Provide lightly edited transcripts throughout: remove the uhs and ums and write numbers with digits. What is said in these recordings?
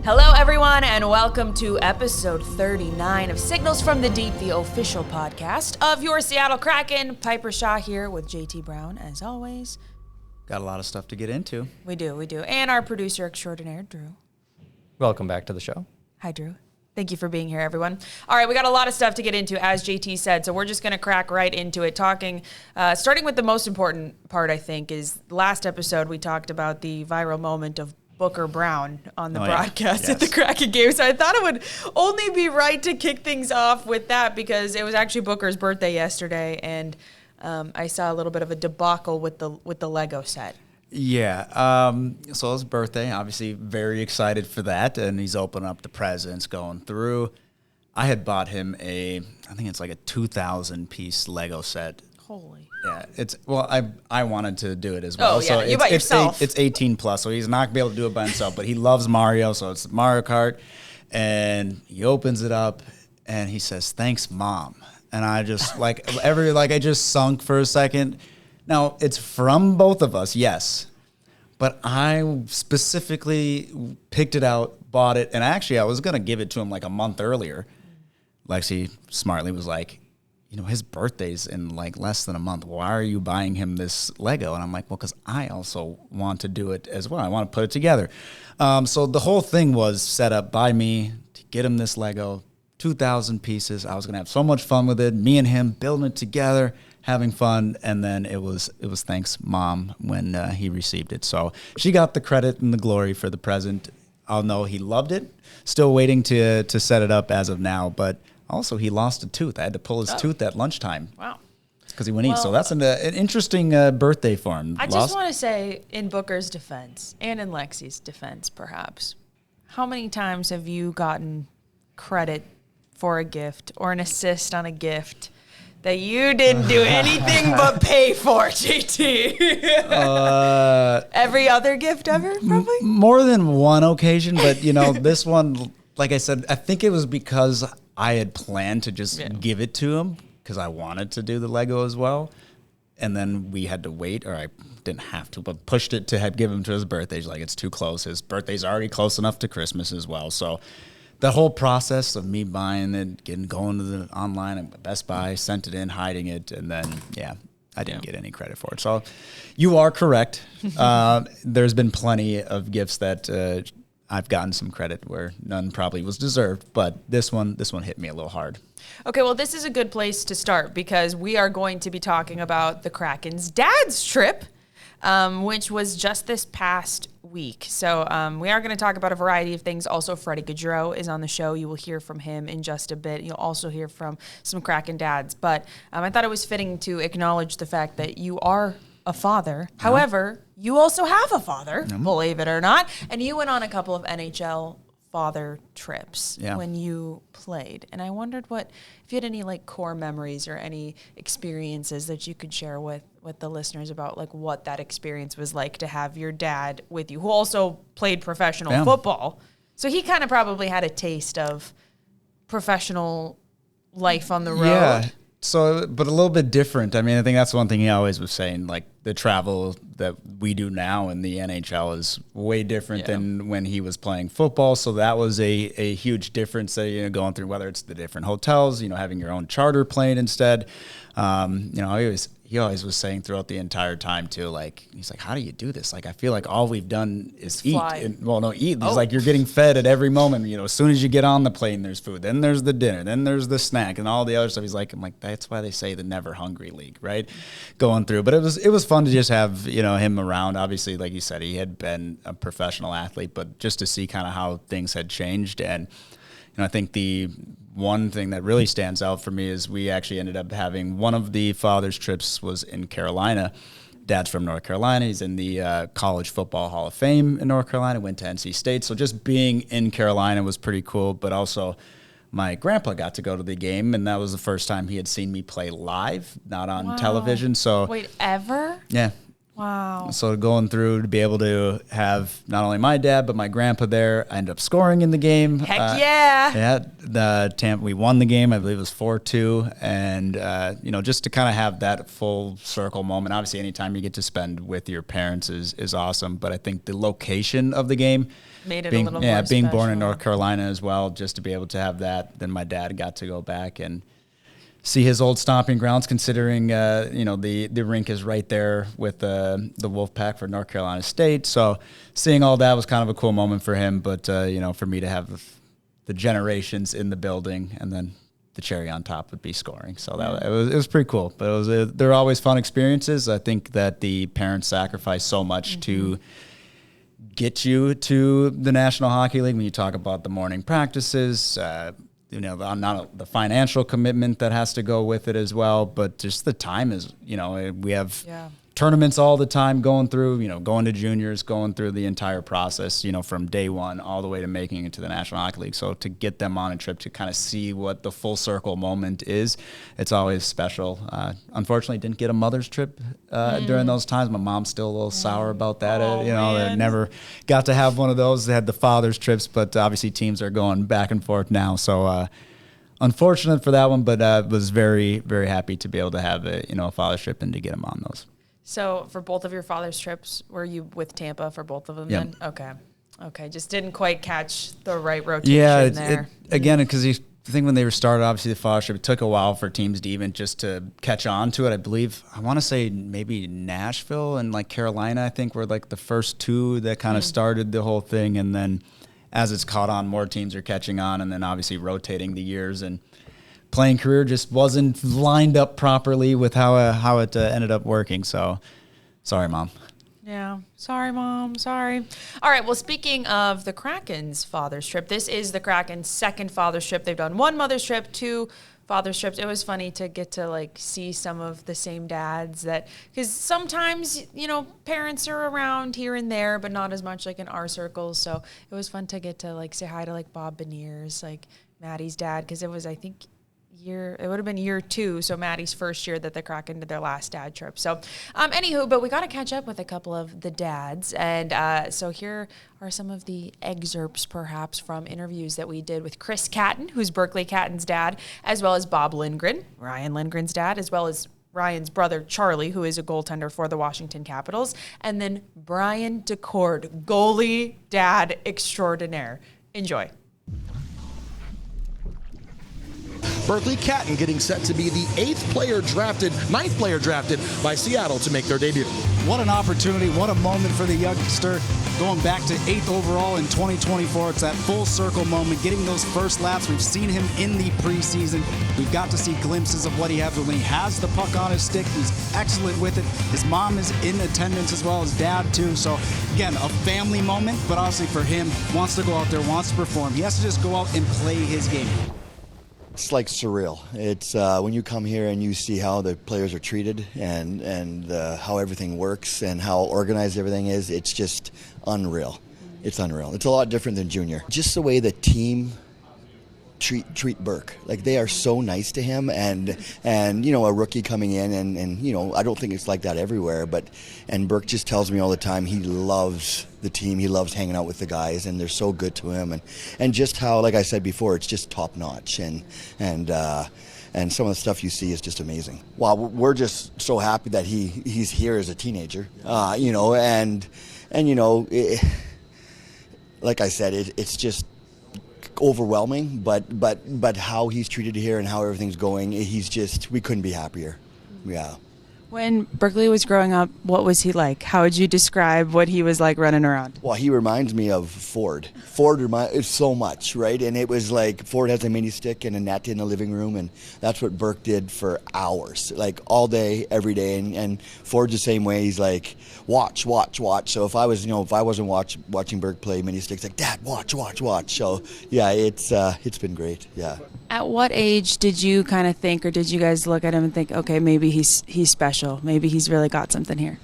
Hello, everyone, and welcome to episode 39 of Signals from the Deep, the official podcast of your Seattle Kraken. Piper Shaw here with JT Brown, as always. Got a lot of stuff to get into. We do. And our producer extraordinaire, Drew. Welcome back to the show. Hi, Drew. Thank you for being here, everyone. All right, we got a lot of stuff to get into, as JT said, so we're just going to crack right into it, starting with the most important part, I think, is last episode we talked about the viral moment of Booker Brown on the broadcast at the Kraken game. So I thought it would only be right to kick things off with that because it was actually Booker's birthday yesterday, and I saw a little bit of a debacle with the Lego set. Yeah, so his birthday, obviously very excited for that, and he's opening up the presents, going through. I had bought him I think it's like a 2,000-piece Lego set. Holy. Yeah, I wanted to do it as well. Oh, yeah, so you by yourself. It's 18 plus, so he's not going to be able to do it by himself, but he loves Mario, so it's Mario Kart, and he opens it up, and he says, "Thanks, Mom." And I just, I just sunk for a second. Now, it's from both of us, yes, but I specifically picked it out, bought it, and actually I was going to give it to him like a month earlier. Lexi smartly was like, his birthday's in like less than a month. Why are you buying him this Lego? And I'm like, well, because I also want to do it as well. I want to put it together. So the whole thing was set up by me to get him this Lego, 2,000 pieces. I was going to have so much fun with it. Me and him building it together, having fun. And then it was thanks, Mom, when he received it. So she got the credit and the glory for the present. I'll know he loved it. Still waiting to set it up as of now, but also, he lost a tooth. I had to pull his tooth at lunchtime. Wow. It's because he wouldn't eat. So that's an interesting birthday for him. I just want to say, in Booker's defense, and in Lexi's defense, perhaps, how many times have you gotten credit for a gift or an assist on a gift that you didn't do anything but pay for, JT? Every other gift ever, probably? More than one occasion, but, this one, like I said, I think it was because I had planned to just give it to him because I wanted to do the Lego as well. And then we had to wait, or I didn't have to, but pushed it to give him to his birthday. He's like, it's too close. His birthday's already close enough to Christmas as well. So the whole process of me buying it, going to the online at Best Buy, sent it in, hiding it, and then, I didn't get any credit for it. So you are correct. There's been plenty of gifts that I've gotten some credit where none probably was deserved, but this one hit me a little hard. Okay, well, this is a good place to start because we are going to be talking about the Kraken's dad's trip, which was just this past week. So we are going to talk about a variety of things. Also, Freddy Gaudreau is on the show. You will hear from him in just a bit. You'll also hear from some Kraken dads. But I thought it was fitting to acknowledge the fact that you are a father. No. However, you also have a father, believe it or not, and you went on a couple of NHL father trips when you played. And I wondered if you had any core memories or any experiences that you could share with the listeners about what that experience was like to have your dad with you, who also played professional football. So he kind of probably had a taste of professional life on the road. Yeah. So, but a little bit different. I mean, I think that's one thing he always was saying, the travel that we do now in the NHL is way different than when he was playing football. So that was a huge difference that, going through, whether it's the different hotels, having your own charter plane instead. He always was saying throughout the entire time too, he's like, how do you do this? I feel like all we've done is eat. Eat. He's like, you're getting fed at every moment. As soon as you get on the plane, there's food. Then there's the dinner. Then there's the snack and all the other stuff. He's like, that's why they say the never hungry league, right? Going through. But it was fun to just have, him around. Obviously, like you said, he had been a professional athlete, but just to see kind of how things had changed. And, I think the one thing that really stands out for me is we actually ended up having one of the father's trips was in Carolina. Dad's from North Carolina. He's in the College Football Hall of Fame in North Carolina, went to NC State. So just being in Carolina was pretty cool. But also my grandpa got to go to the game, and that was the first time he had seen me play live, not on television. So wait, ever? Yeah. Wow. So going through to be able to have not only my dad but my grandpa there, I ended up scoring in the game. Heck yeah! Yeah, we won the game. I believe it was 4-2, and just to kind of have that full circle moment. Obviously, anytime you get to spend with your parents is awesome. But I think the location of the game made it a little more being special. born in North Carolina as well, just to be able to have that. Then my dad got to go back and see his old stomping grounds, considering the rink is right there with the Wolfpack for North Carolina State. So seeing all that was kind of a cool moment for him. But for me to have the generations in the building, and then the cherry on top would be scoring. So it was pretty cool. But they're always fun experiences. I think that the parents sacrifice so much to get you to the National Hockey League. When you talk about the morning practices, not the financial commitment that has to go with it as well, but just the time is, we have tournaments all the time going through, going to juniors, going through the entire process, from day one all the way to making it to the National Hockey League. So to get them on a trip to kind of see what the full circle moment is, it's always special. Unfortunately, didn't get a mother's trip during those times. My mom's still a little sour about that. They never got to have one of those. They had the father's trips, but obviously teams are going back and forth now. So unfortunate for that one, but was very, very happy to be able to have a father's trip and to get them on those. So for both of your father's trips, were you with Tampa for both of them Yep. then? Okay. Just didn't quite catch the right rotation there. Again, because I think when they were started, obviously the father's trip, it took a while for teams to even just to catch on to it. I want to say maybe Nashville and like Carolina, I think were like the first two that kind of started the whole thing. And then as it's caught on, more teams are catching on, and then obviously rotating the years, and playing career just wasn't lined up properly with how it ended up working. So, sorry, Mom. Yeah. Sorry, Mom. Sorry. All right. Well, speaking of the Kraken's father's trip, this is the Kraken's second father's trip. They've done one mother's trip, two father's trips. It was funny to get to see some of the same dads because sometimes, parents are around here and there, but not as much in our circles. So it was fun to get to say hi to Bob Beniers, Maddie's dad, because it was, I think, it would have been year 2, so Maddie's first year that the Kraken did their last dad trip. So, anywho, but we got to catch up with a couple of the dads, and so here are some of the excerpts, perhaps, from interviews that we did with Chris Catton, who's Berkeley Catton's dad, as well as Bob Lindgren, Ryan Lindgren's dad, as well as Ryan's brother, Charlie, who is a goaltender for the Washington Capitals, and then Brian DeCord, goalie dad extraordinaire. Enjoy. Berkeley Catton getting set to be the ninth player drafted by Seattle to make their debut. What an opportunity, what a moment for the youngster. Going back to 8th overall in 2024, it's that full circle moment, getting those first laps. We've seen him in the preseason. We've got to see glimpses of what he has when he has the puck on his stick. He's excellent with it. His mom is in attendance as well as dad too. So again, a family moment, but obviously for him, wants to go out there, wants to perform. He has to just go out and play his game. It's surreal. It's when you come here and you see how the players are treated and how everything works and how organized everything is, it's just unreal. It's unreal. It's a lot different than junior. Just the way the team treat Burke. They are so nice to him, and a rookie coming in and I don't think it's like that everywhere, and Burke just tells me all the time he loves the team, he loves hanging out with the guys, and they're so good to him, and just how, like I said before, it's just top notch, and some of the stuff you see is just amazing. Well, we're just so happy that he's here as a teenager, like I said, it's just overwhelming, but how he's treated here and how everything's going, we couldn't be happier. Yeah. When Berkeley was growing up, what was he like? How would you describe what he was like running around? Well, he reminds me of Ford. Ford reminds so much, right? And it was Ford has a mini stick and a net in the living room, and that's what Burke did for hours, all day, every day. And Ford's the same way. He's watch. So if I wasn't watching Burke play mini sticks, Dad, watch. So yeah, it's been great. Yeah. At what age did you kind of think, or did you guys look at him and think, okay, maybe he's special, maybe he's really got something here?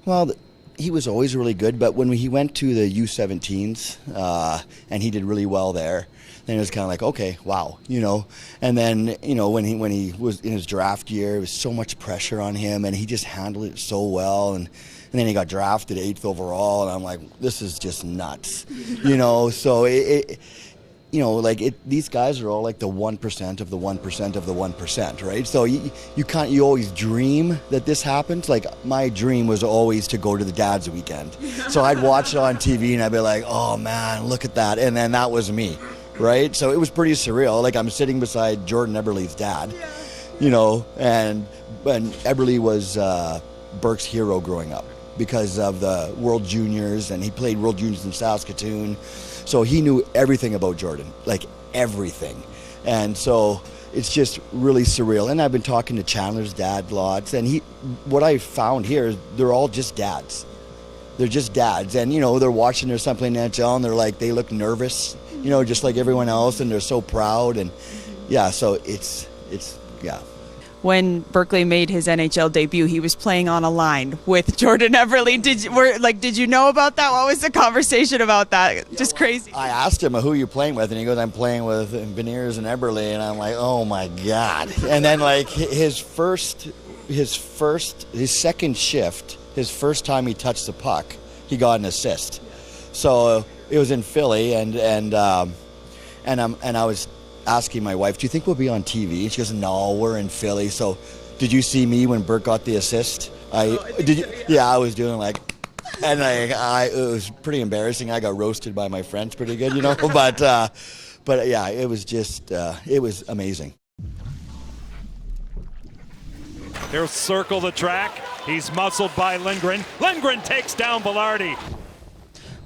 Well, he was always really good, but when he went to the U17s and he did really well there, then it was kind of like, okay, wow, you know. And then, you know, when he was in his draft year, there was so much pressure on him, and he just handled it so well. And then he got drafted 8th overall, and I'm like, this is just nuts, you know. So you know, like these guys are all like the 1% of the 1% of the 1%, right? So you always dream that this happens. Like my dream was always to go to the dad's weekend. So I'd watch it on TV and I'd be like, oh man, look at that. And then that was me, right? So it was pretty surreal. Like I'm sitting beside Jordan Eberle's dad, you know, and Eberle was Burke's hero growing up because of the World Juniors, and he played World Juniors in Saskatoon. So he knew everything about Jordan, like everything. And so it's just really surreal. And I've been talking to Chandler's dad lots, and what I found here is they're all just dads. They're just dads. And, you know, they're watching their son play in the NHL, and they're like, they look nervous, you know, just like everyone else, and they're so proud. And yeah, so it's yeah. When Berkeley made his NHL debut, he was playing on a line with Jordan Eberle. Did you know about that? What was the conversation about that? Just crazy. I asked him, who are you playing with? And he goes, I'm playing with Beniers and Eberle. And I'm like, oh my God. And then like his second shift, his first time he touched the puck, he got an assist. So it was in Philly, and I was asking my wife, do you think we'll be on TV? And she goes, no, we're in Philly. So did you see me when Burke got the assist? Yeah, I was doing like, and it was pretty embarrassing. I got roasted by my friends pretty good, you know, but yeah, it was just, it was amazing. He'll circle the track. He's muscled by Lindgren. Lindgren takes down Velarde.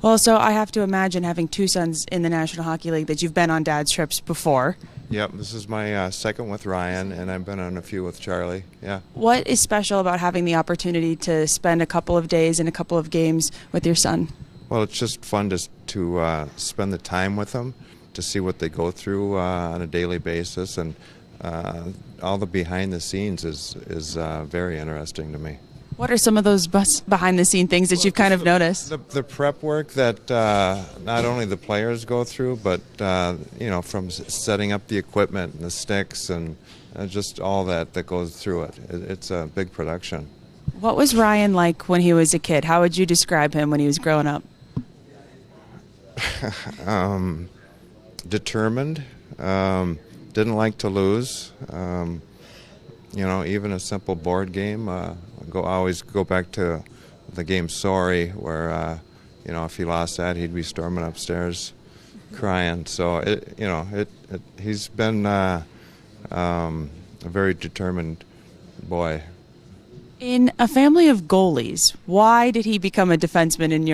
Well, so I have to imagine, having two sons in the National Hockey League, that you've been on dad's trips before. Yep, this is my second with Ryan, and I've been on a few with Charlie, yeah. What is special about having the opportunity to spend a couple of days and a couple of games with your son? Well, it's just fun to spend the time with them, to see what they go through on a daily basis, and all the behind the scenes is very interesting to me. What are some of those behind-the-scene things that you've kind of noticed? The prep work that not only the players go through, but you know, from setting up the equipment and the sticks and just all that goes through it. It's a big production. What was Ryan like when he was a kid? How would you describe him when he was growing up? Determined. Didn't like to lose. You know, even a simple board game. Always go back to the game Sorry, where you know, if he lost that, he'd be storming upstairs, crying. So he's been a very determined boy. In a family of goalies, why did he become a defenseman in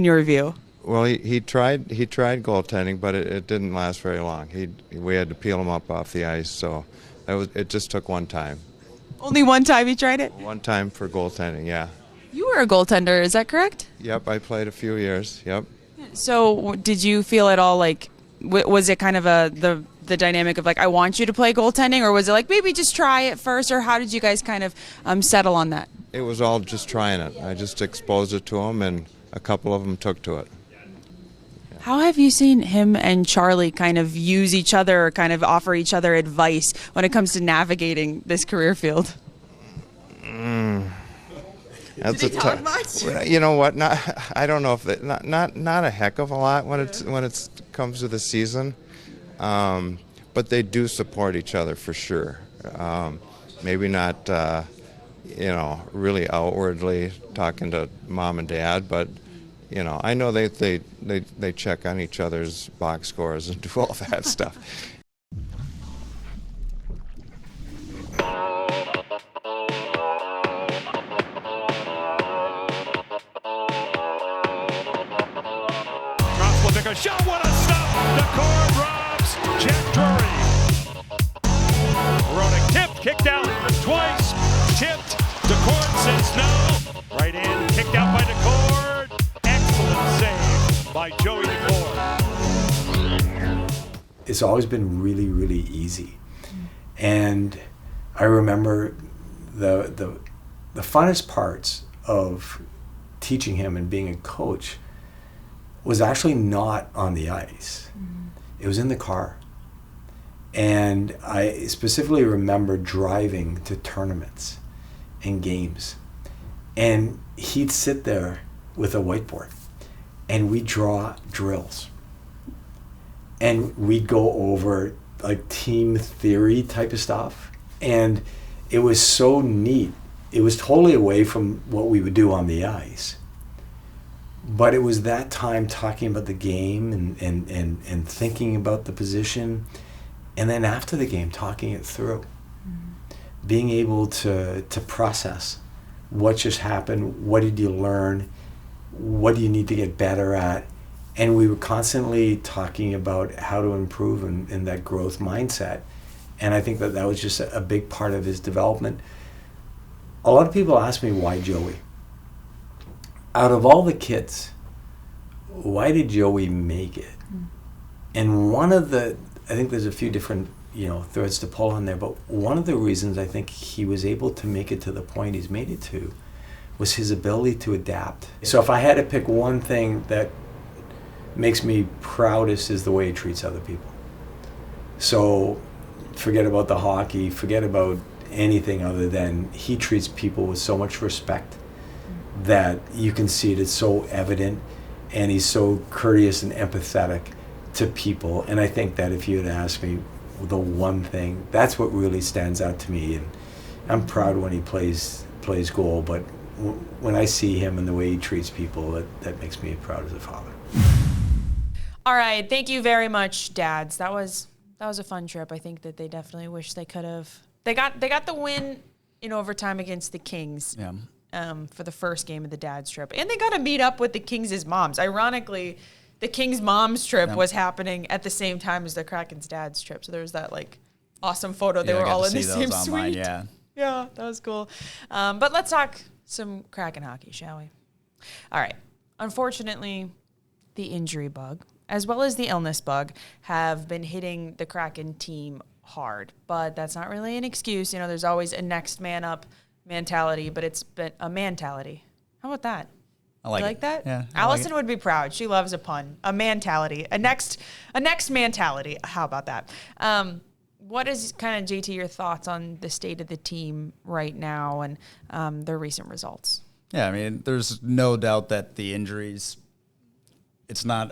your view? Well, he tried goaltending, but it didn't last very long. We had to peel him up off the ice, so it just took one time. Only one time he tried it? One time for goaltending, yeah. You were a goaltender, is that correct? Yep, I played a few years, yep. So did you feel at all like, was it kind of the dynamic of like, I want you to play goaltending, or was it like, maybe just try it first, or how did you guys kind of settle on that? It was all just trying it. I just exposed it to them, and a couple of them took to it. How have you seen him and Charlie kind of use each other, or kind of offer each other advice when it comes to navigating this career field? That's a tough. You know what? I don't know if not a heck of a lot when it comes to the season, but they do support each other for sure. Maybe not, you know, really outwardly talking to mom and dad, but. You know, I know they check on each other's box scores and do all that stuff. Cross will take a shot. What a stop! The core drops. Jack Drury. Ronick tipped, kicked out twice. Tipped. DeCord says no. Right in, kicked out by DeCord. Save by Joey DeCord. It's always been really, really easy. And I remember the funnest parts of teaching him and being a coach was actually not on the ice. It was in the car. And I specifically remember driving to tournaments and games. And he'd sit there with a whiteboard and we'd draw drills. And we'd go over like team theory type of stuff. And it was so neat. It was totally away from what we would do on the ice. But it was that time talking about the game and thinking about the position. And then after the game, talking it through. Being able to process what just happened, what did you learn, what do you need to get better at. And we were constantly talking about how to improve in that growth mindset. And I think that was just a big part of his development. A lot of people ask me, why Joey? Out of all the kids, why did Joey make it? And I think there's a few different threads to pull on there, but one of the reasons I think he was able to make it to the point he's made it to was his ability to adapt. So if I had to pick one thing that makes me proudest is the way he treats other people. So forget about the hockey, forget about anything other than he treats people with so much respect that you can see it. It's so evident, and he's so courteous and empathetic to people. And I think that if you had asked me the one thing, that's what really stands out to me. And I'm proud when he plays goal, but when I see him and the way he treats people, that makes me proud as a father. All right, thank you very much, dads. That was a fun trip. I think that they definitely wish they could have. They got the win in overtime against the Kings. Yeah. For the first game of the dad's trip, and they got to meet up with the Kings' moms. Ironically, the Kings' moms trip was happening at the same time as the Kraken's dad's trip. So there was that like awesome photo. They were all in the same suite. Yeah, that was cool. But let's talk some Kraken hockey, shall we? All right. Unfortunately, the injury bug, as well as the illness bug, have been hitting the Kraken team hard. But that's not really an excuse. There's always a next man up mentality, but it's been a mentality. How about that? I like that? Yeah. Allison would be proud. She loves a pun. A mentality. A next mentality. How about that? What is kind of, JT, your thoughts on the state of the team right now and their recent results? Yeah, I mean, there's no doubt that the injuries, it's not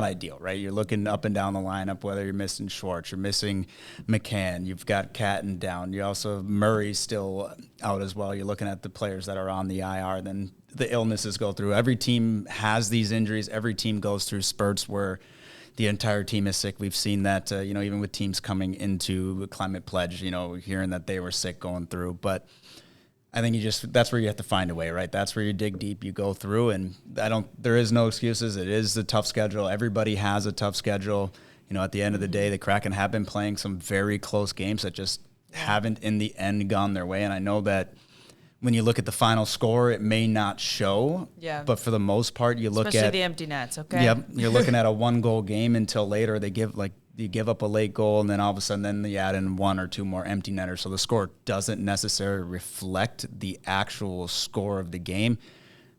ideal, right? You're looking up and down the lineup, whether you're missing Schwartz, you're missing McCann, you've got Catton down, you also have Murray still out as well. You're looking at the players that are on the IR, then the illnesses go through. Every team has these injuries. Every team goes through spurts where the entire team is sick. We've seen that, even with teams coming into Climate Pledge, hearing that they were sick going through. But I think that's where you have to find a way, right? That's where you dig deep, you go through, and there is no excuses. It is a tough schedule. Everybody has a tough schedule. At the end of the day, the Kraken have been playing some very close games that just haven't in the end gone their way. And I know that when you look at the final score, it may not show. Yeah. But for the most part, you look especially at the empty nets, okay? Yep. You're looking at a 1-goal game until later you give up a late goal, and then all of a sudden you add in 1 or 2 more empty netters. So the score doesn't necessarily reflect the actual score of the game.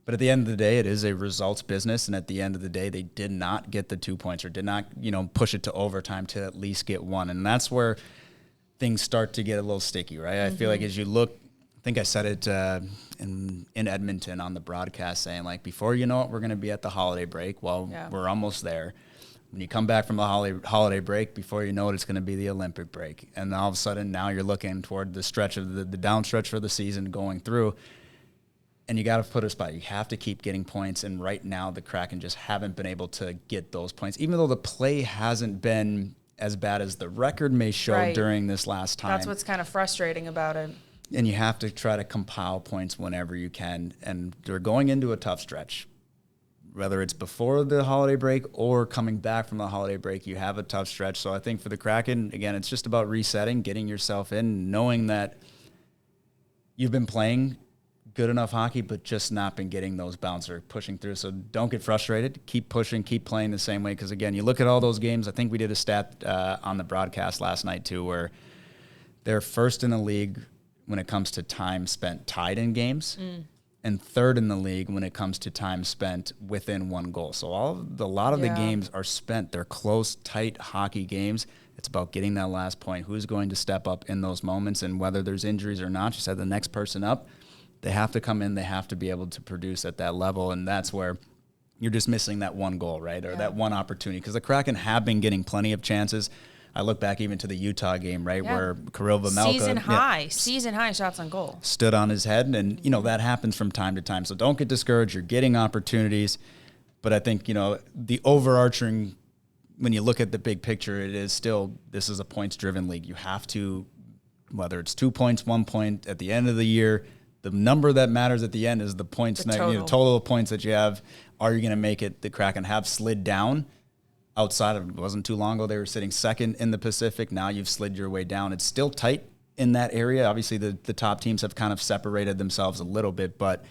But at the end of the day, it is a results business. And at the end of the day, they did not get the 2 points or did not, push it to overtime to at least get 1. And that's where things start to get a little sticky, right? Mm-hmm. I feel like as you look, I think I said it in Edmonton on the broadcast saying, before you know it, we're going to be at the holiday break. Well, we're almost there. When you come back from the holiday break, before you know it, it's going to be the Olympic break. And all of a sudden, now you're looking toward the stretch of the down stretch for the season going through. And you got to put a spot. You have to keep getting points. And right now, the Kraken just haven't been able to get those points, even though the play hasn't been as bad as the record may show during this last time. That's what's kind of frustrating about it. And you have to try to compile points whenever you can. And they're going into a tough stretch. Whether it's before the holiday break or coming back from the holiday break, you have a tough stretch. So I think for the Kraken, again, it's just about resetting, getting yourself in, knowing that you've been playing good enough hockey, but just not been getting those bounces or pushing through. So don't get frustrated. Keep pushing, keep playing the same way. Because, again, you look at all those games. I think we did a stat on the broadcast last night, too, where they're first in the league when it comes to time spent tied in games. and third in the league when it comes to time spent within one goal. So a lot of the games are spent. They're close, tight hockey games. It's about getting that last point. Who's going to step up in those moments, and whether there's injuries or not, you said the next person up, they have to come in. They have to be able to produce at that level, and that's where you're just missing that one goal, right, or that one opportunity. Because the Kraken have been getting plenty of chances. I look back even to the Utah game, right, where Kirill Vejmelka season high shots on goal stood on his head, and that happens from time to time. So don't get discouraged. You're getting opportunities, but I think the overarching, when you look at the big picture, it is still, this is a points-driven league. You have to, whether it's 2 points, 1 point at the end of the year, the number that matters at the end is the points, total of points that you have. Are you going to make it? The Kraken have slid down. Outside of, it wasn't too long ago, they were sitting second in the Pacific. Now you've slid your way down. It's still tight in that area. Obviously, the top teams have kind of separated themselves a little bit, but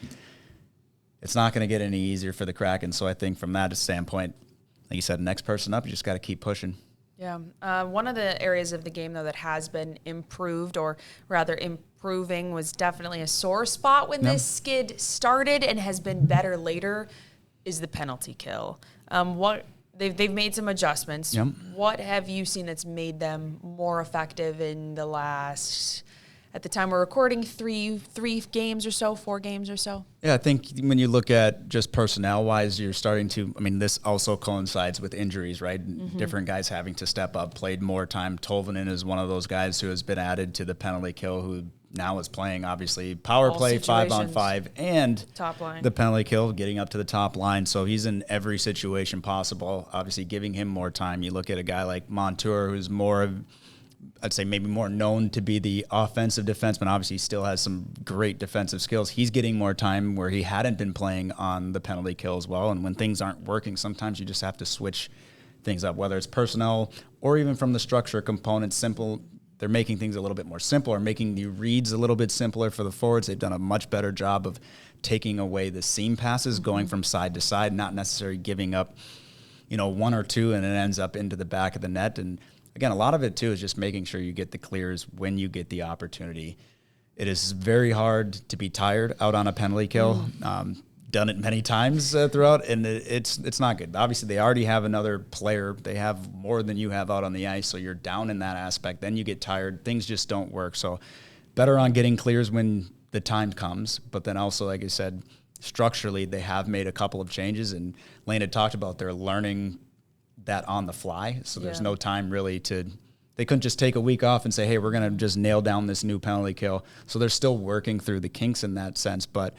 it's not going to get any easier for the Kraken. So I think from that standpoint, like you said, next person up, you just got to keep pushing. Yeah. One of the areas of the game, though, that has been improved, or rather improving, was definitely a sore spot when this skid started and has been better later, is the penalty kill. They've made some adjustments. Yep. What have you seen that's made them more effective in the last, at the time we're recording, 3 games or so, 4 games or so? Yeah, I think when you look at just personnel-wise, you're starting to, this also coincides with injuries, right? Mm-hmm. Different guys having to step up, played more time. Tolvanen is one of those guys who has been added to the penalty kill, who now is playing, obviously, power play, 5-on-5, and top line. The penalty kill, getting up to the top line. So he's in every situation possible, obviously giving him more time. You look at a guy like Montour, who's more of, I'd say maybe more known to be the offensive defenseman. Obviously, he still has some great defensive skills. He's getting more time where he hadn't been playing on the penalty kill as well. And when things aren't working, sometimes you just have to switch things up, whether it's personnel or even from the structure component. Simple, they're making things a little bit more simple, or making the reads a little bit simpler for the forwards. They've done a much better job of taking away the seam passes, going from side to side, not necessarily giving up, 1 or 2, and it ends up into the back of the net. And again, a lot of it, too, is just making sure you get the clears when you get the opportunity. It is very hard to be tired out on a penalty kill. Done it many times throughout, and it's not good. Obviously, they already have another player. They have more than you have out on the ice, so you're down in that aspect. Then you get tired. Things just don't work. So better on getting clears when the time comes. But then also, like I said, structurally, they have made a couple of changes, and Lane had talked about they're learning that on the fly, so there's no time really they couldn't just take a week off and say, hey, we're going to just nail down this new penalty kill. So they're still working through the kinks in that sense, but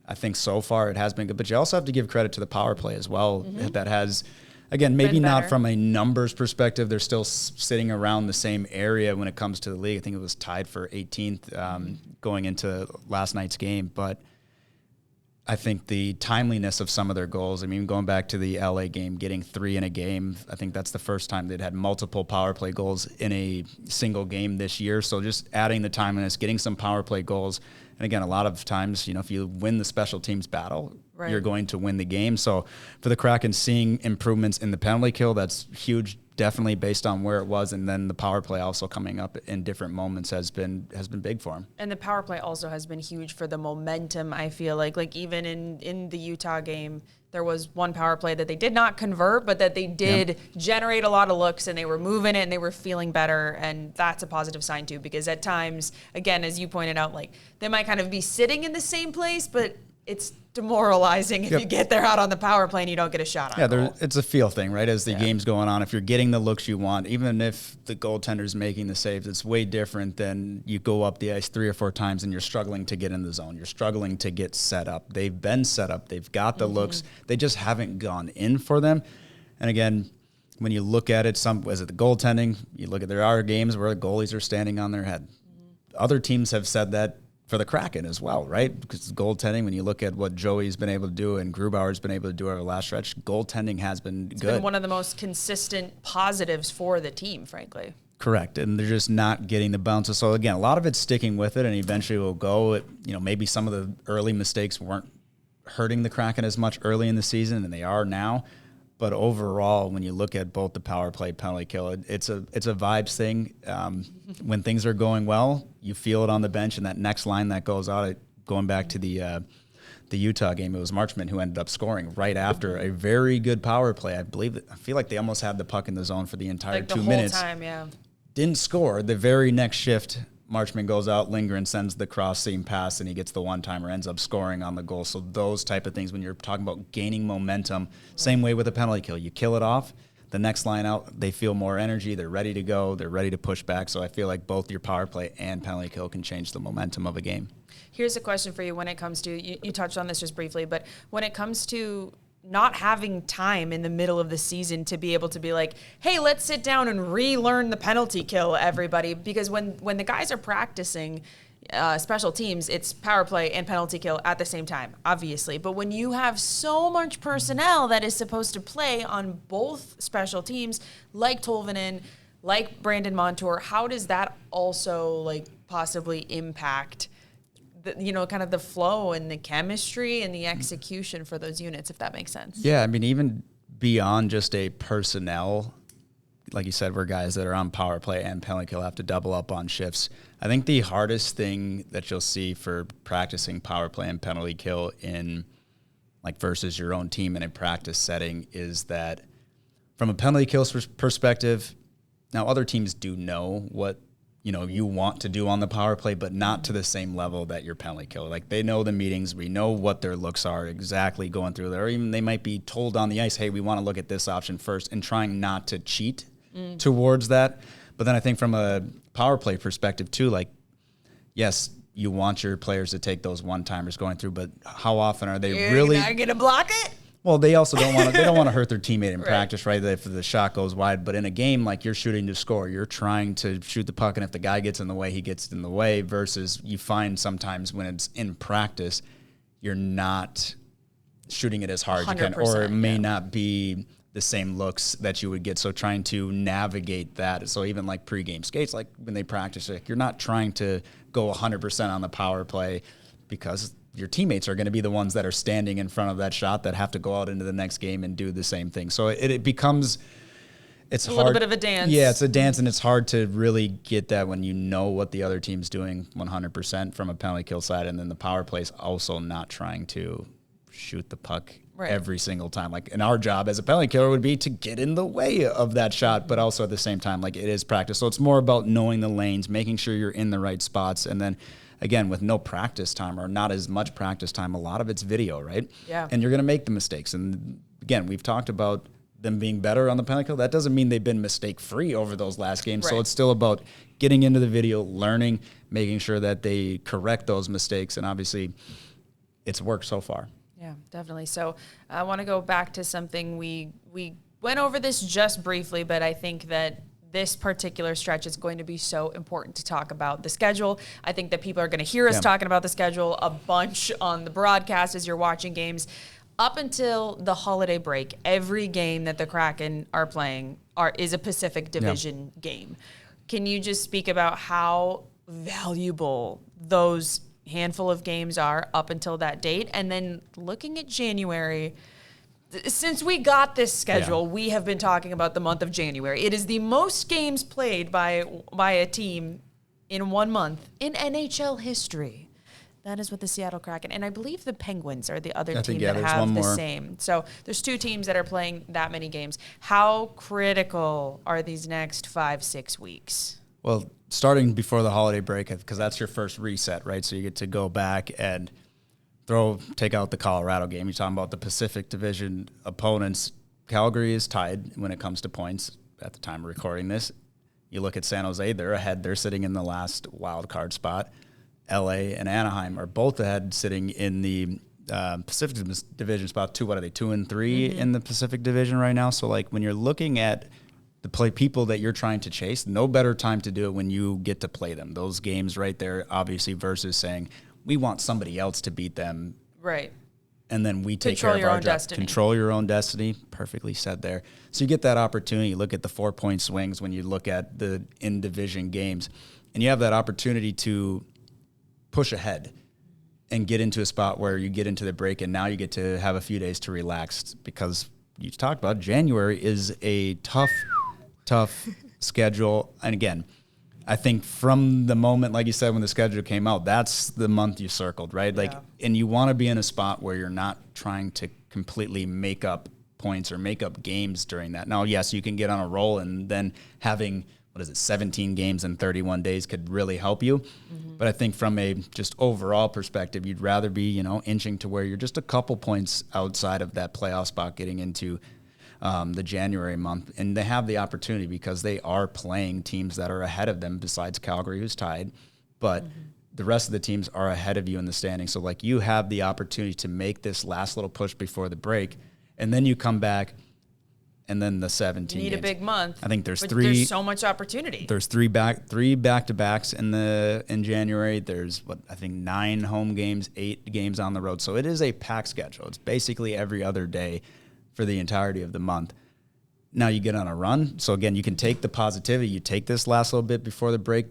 I think so far it has been good. But you also have to give credit to the power play as well. That has, again, maybe not from a numbers perspective, they're still sitting around the same area when it comes to the league. I think it was tied for 18th going into last night's game, but I think the timeliness of some of their goals, going back to the LA game, getting 3 in a game, I think that's the first time they'd had multiple power play goals in a single game this year. So just adding the timeliness, getting some power play goals. And again, a lot of times, if you win the special teams battle, you're going to win the game. So for the Kraken, seeing improvements in the penalty kill, that's huge, definitely based on where it was. And then the power play also coming up in different moments has been big for him. And the power play also has been huge for the momentum, I feel like even in the Utah game, there was one power play that they did not convert, but that they did generate a lot of looks, and they were moving it and they were feeling better. And that's a positive sign too, because at times, again, as you pointed out, they might kind of be sitting in the same place, but it's demoralizing if you get there out on the power play and you don't get a shot on goal. It's a feel thing, right? As the game's going on, if you're getting the looks you want, even if the goaltender's making the saves, it's way different than you go up the ice 3 or 4 times and you're struggling to get in the zone. You're struggling to get set up. They've been set up. They've got the looks. They just haven't gone in for them. And again, when you look at it, is it the goaltending? You look at, there are games where the goalies are standing on their head. Other teams have said that for the Kraken as well, right? Because goaltending, when you look at what Joey's been able to do and Grubauer's been able to do over the last stretch, goaltending has been good. It's been one of the most consistent positives for the team, frankly. Correct, and they're just not getting the bounces. So again, a lot of it's sticking with it, and eventually will go. Maybe some of the early mistakes weren't hurting the Kraken as much early in the season, and they are now. But overall, when you look at both the power play, penalty kill, it's a vibes thing. When things are going well, you feel it on the bench, and that next line that goes out, going back to the the Utah game, it was Marchment who ended up scoring right after a very good power play. I feel like they almost had the puck in the zone for the entire 2 minutes. Whole time, yeah. Didn't score. The very next shift, Marchment goes out, Lindgren sends the cross-seam pass, and he gets the one-timer, ends up scoring on the goal. So those type of things, when you're talking about gaining momentum, same way with a penalty kill. You kill it off, the next line out, they feel more energy, they're ready to go, they're ready to push back. So I feel like both your power play and penalty kill can change the momentum of a game. Here's a question for you when it comes to, you touched on this just briefly, but when it comes to not having time in the middle of the season to be able to be like, hey, let's sit down and relearn the penalty kill, everybody. Because when the guys are practicing special teams, it's power play and penalty kill at the same time, obviously. But when you have so much personnel that is supposed to play on both special teams, like Tolvanen, like Brandon Montour, how does that also like possibly impact kind of the flow and the chemistry and the execution for those units, if that makes sense? Yeah, I mean, even beyond just a personnel, like you said, where guys that are on power play and penalty kill have to double up on shifts. I think the hardest thing that you'll see for practicing power play and penalty kill in like versus your own team in a practice setting is that from a penalty kill perspective, now other teams do know what you want to do on the power play, but not to the same level that your penalty kill. Like they know the meetings, we know what their looks are exactly going through there. Or even they might be told on the ice, hey, we want to look at this option first, and trying not to cheat towards that. But then I think from a power play perspective too, like, yes, you want your players to take those one-timers going through, but how often are they really going to block it? Well, they also don't want to hurt their teammate in practice, right? If the shot goes wide, but in a game, like you're shooting to score, you're trying to shoot the puck, and if the guy gets in the way, he gets in the way. Versus you find sometimes when it's in practice, you're not shooting it as hard as you can, or it may not be the same looks that you would get. So trying to navigate that. So even like pregame skates, like when they practice, like you're not trying to go 100% on the power play because your teammates are going to be the ones that are standing in front of that shot that have to go out into the next game and do the same thing. So it becomes, it's hard. A little bit of a dance. Yeah, it's a dance, and it's hard to really get that when you know what the other team's doing 100% from a penalty kill side, and then the power play's also not trying to shoot the puck every single time. Like, and our job as a penalty killer would be to get in the way of that shot, but also at the same time, like it is practice. So it's more about knowing the lanes, making sure you're in the right spots, and then again, with no practice time or not as much practice time, a lot of it's video, right? Yeah. And you're going to make the mistakes. And again, we've talked about them being better on the penalty kill. That doesn't mean they've been mistake-free over those last games. Right. So it's still about getting into the video, learning, making sure that they correct those mistakes. And obviously, it's worked so far. Yeah, definitely. So I want to go back to something we went over this just briefly, but I think that this particular stretch is going to be so important to talk about the schedule. I think that people are going to hear us talking about the schedule a bunch on the broadcast as you're watching games. Up until the holiday break, every game that the Kraken are playing is a Pacific Division game. Can you just speak about how valuable those handful of games are up until that date? And then looking at January, since we got this schedule, we have been talking about the month of January. It is the most games played by a team in 1 month in NHL history. That is what the Seattle Kraken, and I believe the Penguins are the other team that have the same. So there's two teams that are playing that many games. How critical are these next 5-6 weeks? Well, starting before the holiday break, because that's your first reset, right? So you get to go back and take out the Colorado game. You're talking about the Pacific Division opponents. Calgary is tied when it comes to points at the time of recording this. You look at San Jose, they're ahead. They're sitting in the last wild card spot. LA and Anaheim are both ahead, sitting in the Pacific Division spot. 2 and 3 in the Pacific Division right now? So like when you're looking at the people that you're trying to chase, no better time to do it when you get to play them. Those games right there, obviously, versus saying, we want somebody else to beat them. Right. And then we take care of our job. Control your own destiny. Perfectly said there. So you get that opportunity. You look at the 4-point swings when you look at the in-division games. And you have that opportunity to push ahead and get into a spot where you get into the break, and now you get to have a few days to relax, because you talked about January is a tough schedule. And again, I think from the moment, like you said, when the schedule came out, that's the month you circled, right? Like, and you want to be in a spot where you're not trying to completely make up points or make up games during that. Now, yes, you can get on a roll, and then having, 17 games in 31 days could really help you. But I think from a just overall perspective, you'd rather be, inching to where you're just a couple points outside of that playoff spot getting into the January month. And they have the opportunity because they are playing teams that are ahead of them besides Calgary, who's tied. But the rest of the teams are ahead of you in the standings. So, like, you have the opportunity to make this last little push before the break, and then you come back, and then the 17 You need games. a big month. I think there's There's so much opportunity. There's three back-to-backs in January. There's 9 home games, 8 games on the road. So it is a packed schedule. It's basically every other day for the entirety of the month. Now you get on a run. So again, you can take the positivity. You take this last little bit before the break,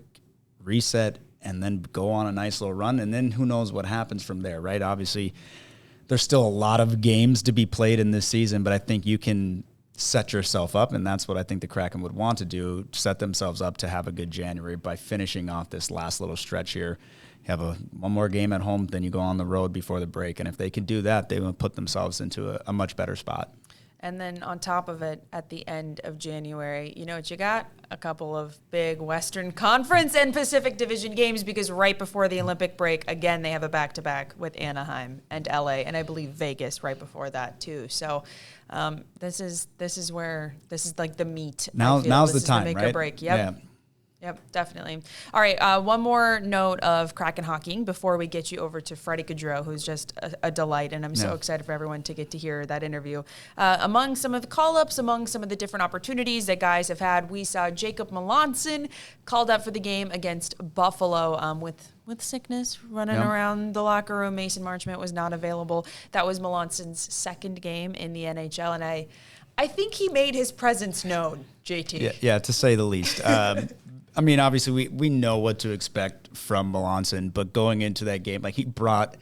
reset, and then go on a nice little run. And then who knows what happens from there, right? Obviously, there's still a lot of games to be played in this season, but I think you can set yourself up, and that's what I think the Kraken would want to do, set themselves up to have a good January by finishing off this last little stretch here. Have one more game at home, then you go on the road before the break, and if they can do that, they will put themselves into a much better spot. And then on top of it, at the end of January, you know what you got? A couple of big Western Conference and Pacific Division games, because right before the Olympic break, again, they have a back-to-back with Anaheim and LA, and I believe Vegas right before that too. So this is like the meat. Now's the time, the make right? Or break. Yep. Yeah. Yep, definitely. All right, one more note of Kraken hockey before we get you over to Freddy Gaudreau, who's just a delight, and I'm so excited for everyone to get to hear that interview. Among some of the call-ups, among some of the different opportunities that guys have had, we saw Jacob Melanson called up for the game against Buffalo with sickness running around the locker room. Mason Marchment was not available. That was Melanson's second game in the NHL, and I think he made his presence known, JT. Yeah, to say the least. I mean, obviously, we know what to expect from Melanson, but going into that game, like, he brought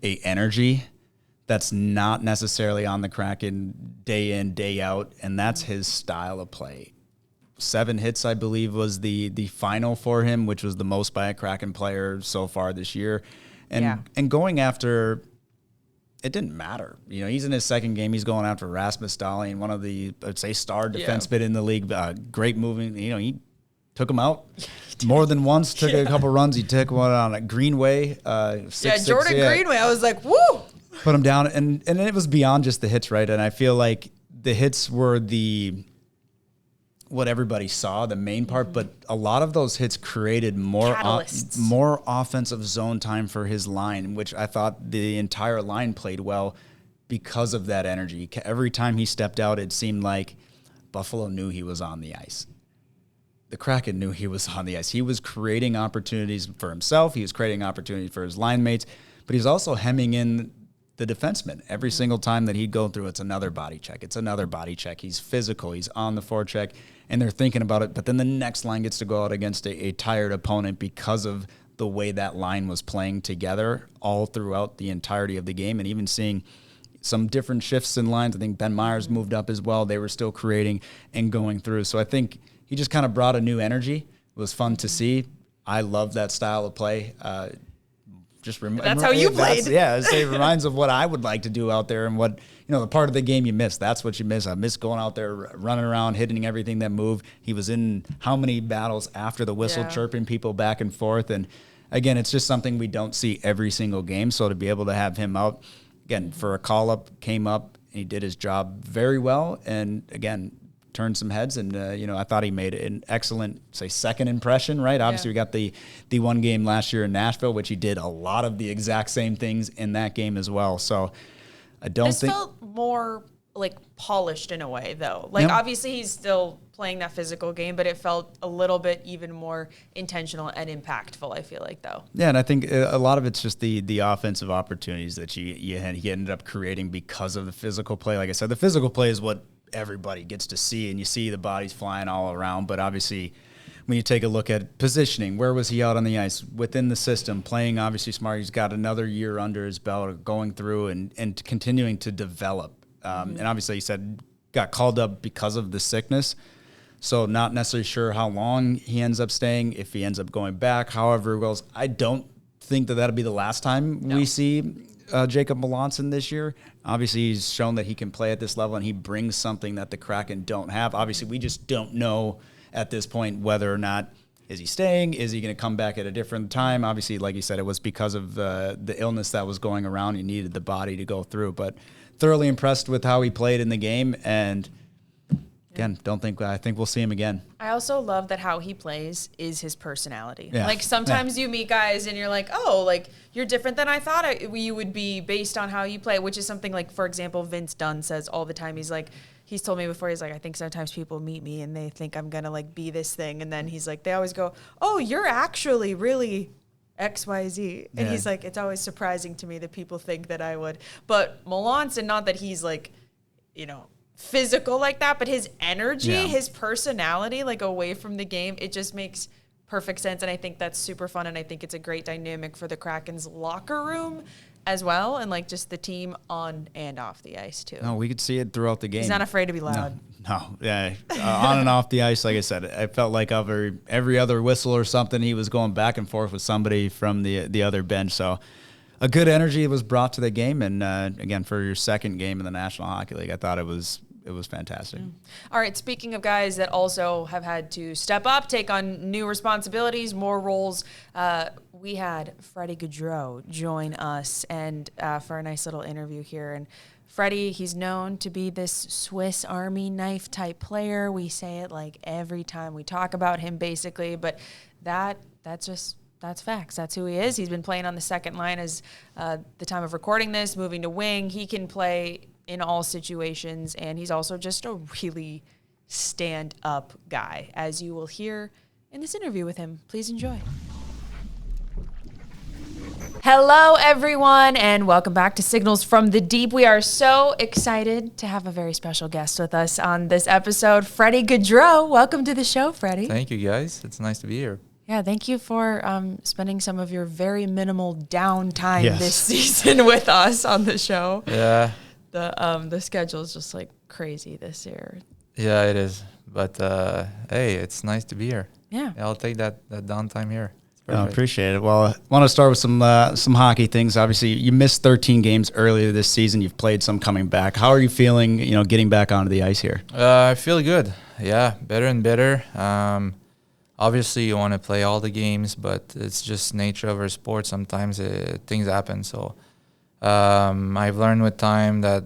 a energy that's not necessarily on the Kraken day in, day out, and that's his style of play. 7 hits, I believe, was the final for him, which was the most by a Kraken player so far this year. And going after, it didn't matter. You know, he's in his second game. He's going after Rasmus Dahlin, one of the, I'd say, star defensemen in the league. Great moving. You know, he took him out more than once. Took a couple runs. He took one on a Greenway. Jordan Greenway. I was like, woo! Put him down, and it was beyond just the hits, right? And I feel like the hits were what everybody saw, the main part, but a lot of those hits created more offensive zone time for his line, which I thought the entire line played well because of that energy. Every time he stepped out, it seemed like Buffalo knew he was on the ice. The Kraken knew he was on the ice. He was creating opportunities for himself. He was creating opportunities for his line mates, but he's also hemming in the defenseman. Every single time that he'd go through, it's another body check. It's another body check. He's physical. He's on the forecheck, and they're thinking about it. But then the next line gets to go out against a tired opponent because of the way that line was playing together all throughout the entirety of the game, and even seeing some different shifts in lines. I think Ben Myers moved up as well. They were still creating and going through. So I think he just kind of brought a new energy. It was fun to see. I love that style of play. That's how you played. It reminds of what I would like to do out there, and what, the part of the game you miss. That's what you miss. I miss going out there, running around, hitting everything that moved. He was in how many battles after the whistle, chirping people back and forth. And again, it's just something we don't see every single game. So to be able to have him out, again, for a call-up, came up, and he did his job very well. And again, turned some heads, and I thought he made an excellent, second impression, right? Obviously, we got the one game last year in Nashville, which he did a lot of the exact same things in that game as well. So I don't think... This felt more, polished in a way, though. Obviously, he's still playing that physical game, but it felt a little bit even more intentional and impactful, I feel like, though. Yeah, and I think a lot of it's just the offensive opportunities that he ended up creating because of the physical play. Like I said, the physical play is what everybody gets to see, and you see the bodies flying all around. But obviously, when you take a look at positioning, where was he out on the ice within the system, playing obviously smart. He's got another year under his belt, going through and continuing to develop. And obviously, he said got called up because of the sickness. So not necessarily sure how long he ends up staying, if he ends up going back, however it goes. I don't think that that'll be the last time we see Jacob Melanson this year. Obviously, he's shown that he can play at this level, and he brings something that the Kraken don't have. Obviously, we just don't know at this point whether or not is he staying, is he going to come back at a different time. Obviously, like you said, it was because of the illness that was going around. He needed the body to go through, but thoroughly impressed with how he played in the game, and again, I think we'll see him again. I also love that how he plays is his personality. Yeah. Like sometimes you meet guys and you're like, oh, like you're different than I thought you would be based on how you play, which is something like, for example, Vince Dunn says all the time. He's like, he's told me before, he's like, I think sometimes people meet me and they think I'm going to like be this thing. And then he's like, they always go, oh, you're actually really XYZ. And he's like, it's always surprising to me that people think that I would. But Melanson, not that he's like, you know, physical like that, but his energy, his personality, like away from the game, it just makes perfect sense. And I think that's super fun. And I think it's a great dynamic for the Kraken's locker room as well. And like just the team on and off the ice too. No, we could see it throughout the game. He's not afraid to be loud. No. Yeah. On and off the ice, like I said, I felt like every other whistle or something, he was going back and forth with somebody from the other bench. So a good energy was brought to the game. And again, for your second game in the National Hockey League, I thought it was fantastic. All right, speaking of guys that also have had to step up, take on new responsibilities, more roles, we had Freddy Gaudreau join us and for a nice little interview here. And Freddy, he's known to be this Swiss Army knife type player. We say it like every time we talk about him, basically, but that's facts. That's who he is. He's been playing on the second line as the time of recording this, moving to wing. He can play in all situations, and he's also just a really stand-up guy, as you will hear in this interview with him. Please enjoy. Hello, everyone, and welcome back to Signals from the Deep. We are so excited to have a very special guest with us on this episode, Freddy Gaudreau. Welcome to the show, Freddy. Thank you, guys. It's nice to be here. Yeah, thank you for spending some of your very minimal downtime this season with us on the show. Yeah. The schedule is just like crazy this year. Yeah, it is. But hey, it's nice to be here. Yeah. I'll take that downtime here. I appreciate it. Well, I want to start with some hockey things. Obviously, you missed 13 games earlier this season. You've played some coming back. How are you feeling, getting back onto the ice here? I feel good. Yeah, better and better. Obviously, you want to play all the games, but it's just nature of our sport. Sometimes things happen. So I've learned with time that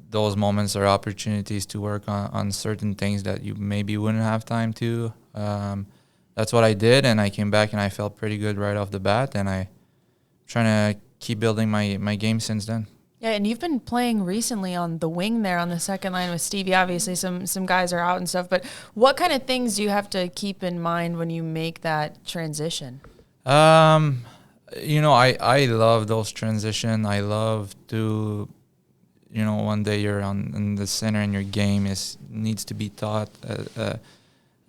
those moments are opportunities to work on certain things that you maybe wouldn't have time to. That's what I did, and I came back and I felt pretty good right off the bat, and I'm trying to keep building my game since then. Yeah, and you've been playing recently on the wing there on the second line with Stevie. Obviously, some guys are out and stuff, but what kind of things do you have to keep in mind when you make that transition? I love those transition. I love to, one day you're in the center and your game needs to be taught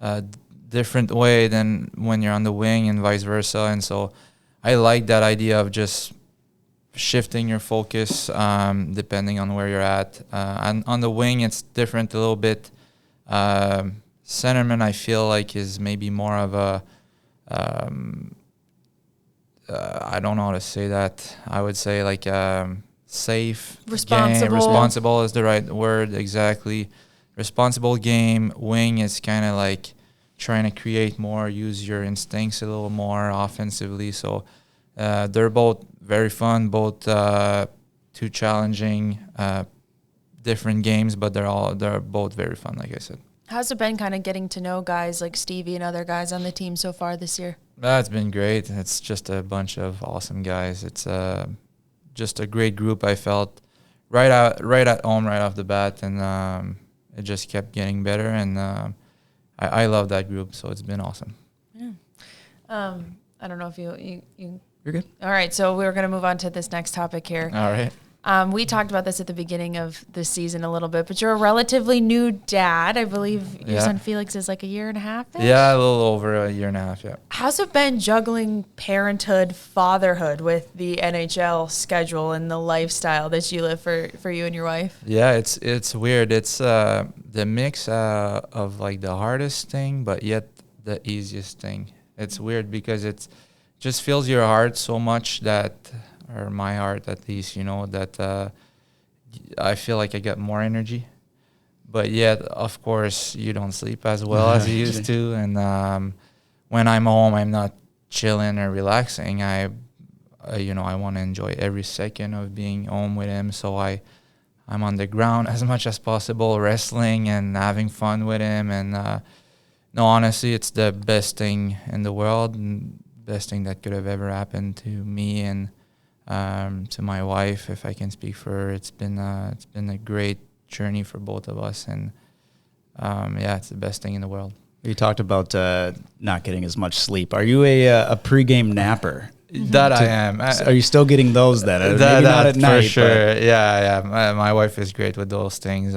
a different way than when you're on the wing and vice versa. And so I like that idea of just shifting your focus depending on where you're at. And on the wing, it's different a little bit. Centerman, I feel like, is maybe more of a I don't know how to say that. I would say like safe responsible game. Responsible is the right word, exactly. Responsible game. Wing is kind of like trying to create more, use your instincts a little more offensively. So they're both very fun, both too challenging, different games, but they're both very fun, like I said. How's it been kind of getting to know guys like Stevie and other guys on the team so far this year? That's been great. It's just a bunch of awesome guys. It's just a great group. I felt right at home right off the bat, and it just kept getting better. And I love that group, so it's been awesome. Yeah. I don't know if you You're good. All right, so we're going to move on to this next topic here. All right. We talked about this at the beginning of the season a little bit, but you're a relatively new dad. I believe your son Felix is like a year and a half. Yeah, a little over a year and a half. Yeah. How's it been juggling parenthood, fatherhood with the NHL schedule and the lifestyle that you live for you and your wife? Yeah, it's weird. It's the mix of like the hardest thing, but yet the easiest thing. It's weird because it just fills your heart so much that, or my heart at least, that I feel like I get more energy. But yet, of course, you don't sleep as well as you used to. And when I'm home, I'm not chilling or relaxing. I want to enjoy every second of being home with him. So I'm on the ground as much as possible, wrestling and having fun with him. And no, honestly, it's the best thing in the world, and best thing that could have ever happened to me and to my wife, if I can speak for her. It's been a great journey for both of us, and it's the best thing in the world. You talked about not getting as much sleep. Are you a pregame napper? That I am. Are you still getting those then? Maybe not at night, for sure. Yeah. My wife is great with those things.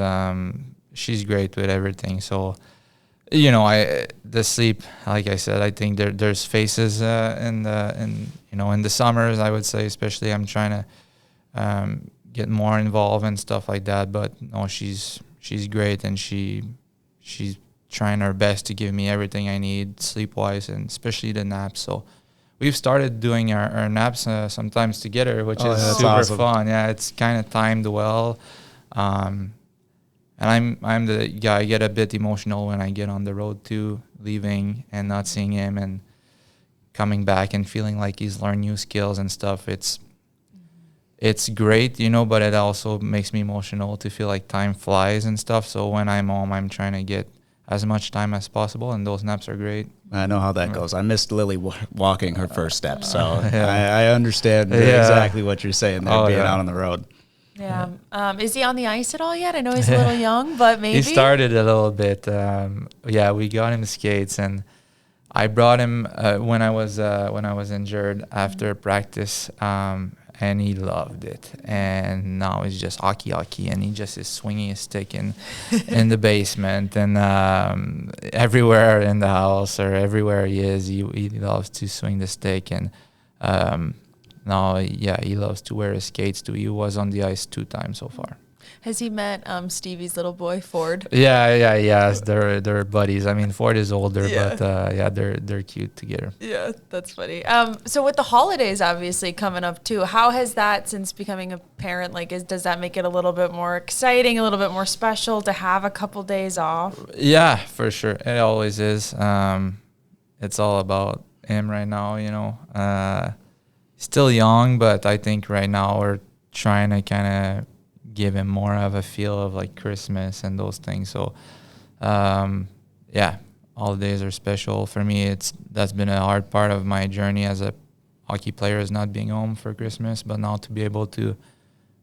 She's great with everything. So, the sleep, like I said, I think there's phases in the summers, I would say, especially. I'm trying to get more involved and stuff like that. But no, she's great, and she's trying her best to give me everything I need sleep-wise, and especially the naps. So we've started doing our naps sometimes together, which is super awesome. Fun. Yeah, it's kind of timed well. And I'm the guy, I get a bit emotional when I get on the road too, leaving and not seeing him and coming back and feeling like he's learned new skills and stuff. It's great, but it also makes me emotional to feel like time flies and stuff. So when I'm home, I'm trying to get as much time as possible, and those naps are great. I know how that goes. I missed Lily walking her first steps, so I understand exactly what you're saying there, being out on the road. Yeah. Is he on the ice at all yet? I know he's a little young, but maybe. He started a little bit. We got him skates, and I brought him when I was injured after practice, and he loved it. And now it's just hockey, and he just is swinging his stick in the basement and everywhere in the house or everywhere he is, he loves to swing the stick. And now, he loves to wear his skates too. He was on the ice 2 times so far. Has he met Stevie's little boy, Ford? Yes. They're buddies. I mean, Ford is older, but they're cute together. Yeah, that's funny. So with the holidays obviously coming up too, how has that, since becoming a parent, does that make it a little bit more exciting, a little bit more special to have a couple days off? Yeah, for sure. It always is. It's all about him right now, Still young, but I think right now we're trying to kind of give him more of a feel of like Christmas and those things. So, holidays are special for me. That's been a hard part of my journey as a hockey player, is not being home for Christmas, but now to be able to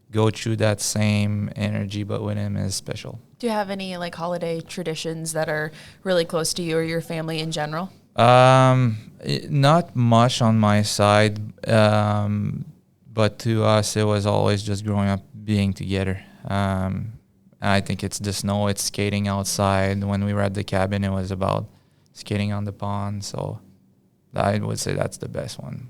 go through that same energy but with him is special. Do you have any holiday traditions that are really close to you or your family in general? Not much on my side, but to us it was always just growing up being together. And I think it's the snow, it's skating outside. When we were at the cabin, it was about skating on the pond. So I would say that's the best one.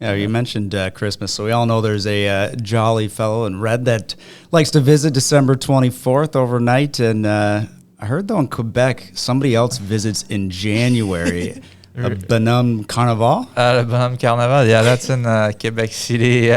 Yeah, you mentioned Christmas, so we all know there's a jolly fellow in red that likes to visit December 24th overnight, and I heard, though, in Quebec, somebody else visits in January. A Bonhomme Carnaval? Bonhomme Carnaval, that's in Quebec City,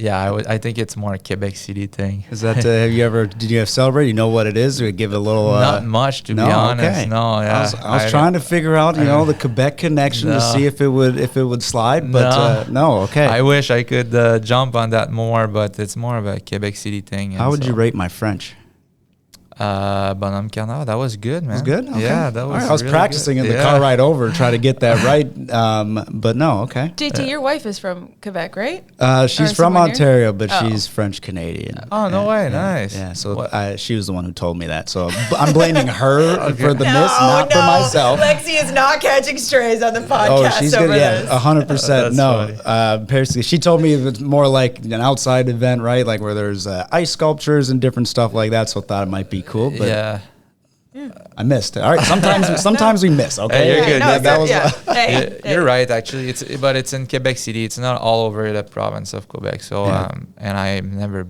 I think it's more a Quebec City thing. Is that, did you ever celebrate? You know what it is? Or give it a little... Not much, to be honest. Okay. No, yeah. I was trying to figure out, the Quebec connection to see if it would slide, but no, okay. I wish I could jump on that more, but it's more of a Quebec City thing. How would you rate my French? Bonhomme Carnot. That was good, man. It was good? Okay. Yeah, that was All right, I was really practicing good. in the car ride over, try to get that right. But no, okay. JT, your wife is from Quebec, right? She's Or from somewhere near? Ontario, but Oh. she's French-Canadian. Oh, no way. Nice. Yeah, so she was the one who told me that. So I'm blaming her for the miss, not for myself. Lexi is not catching strays on the podcast Oh, she's over good. Yeah, this. 100%. No, funny. basically, she told me it's more like an outside event, right? Like where there's ice sculptures and different stuff like that. So I thought it might be cool, but Yeah. I missed it. All right, sometimes we miss. Okay, Hey, you're good. No, that was. Hey, You're right, actually. But it's in Quebec City. It's not all over the province of Quebec. So, and I never,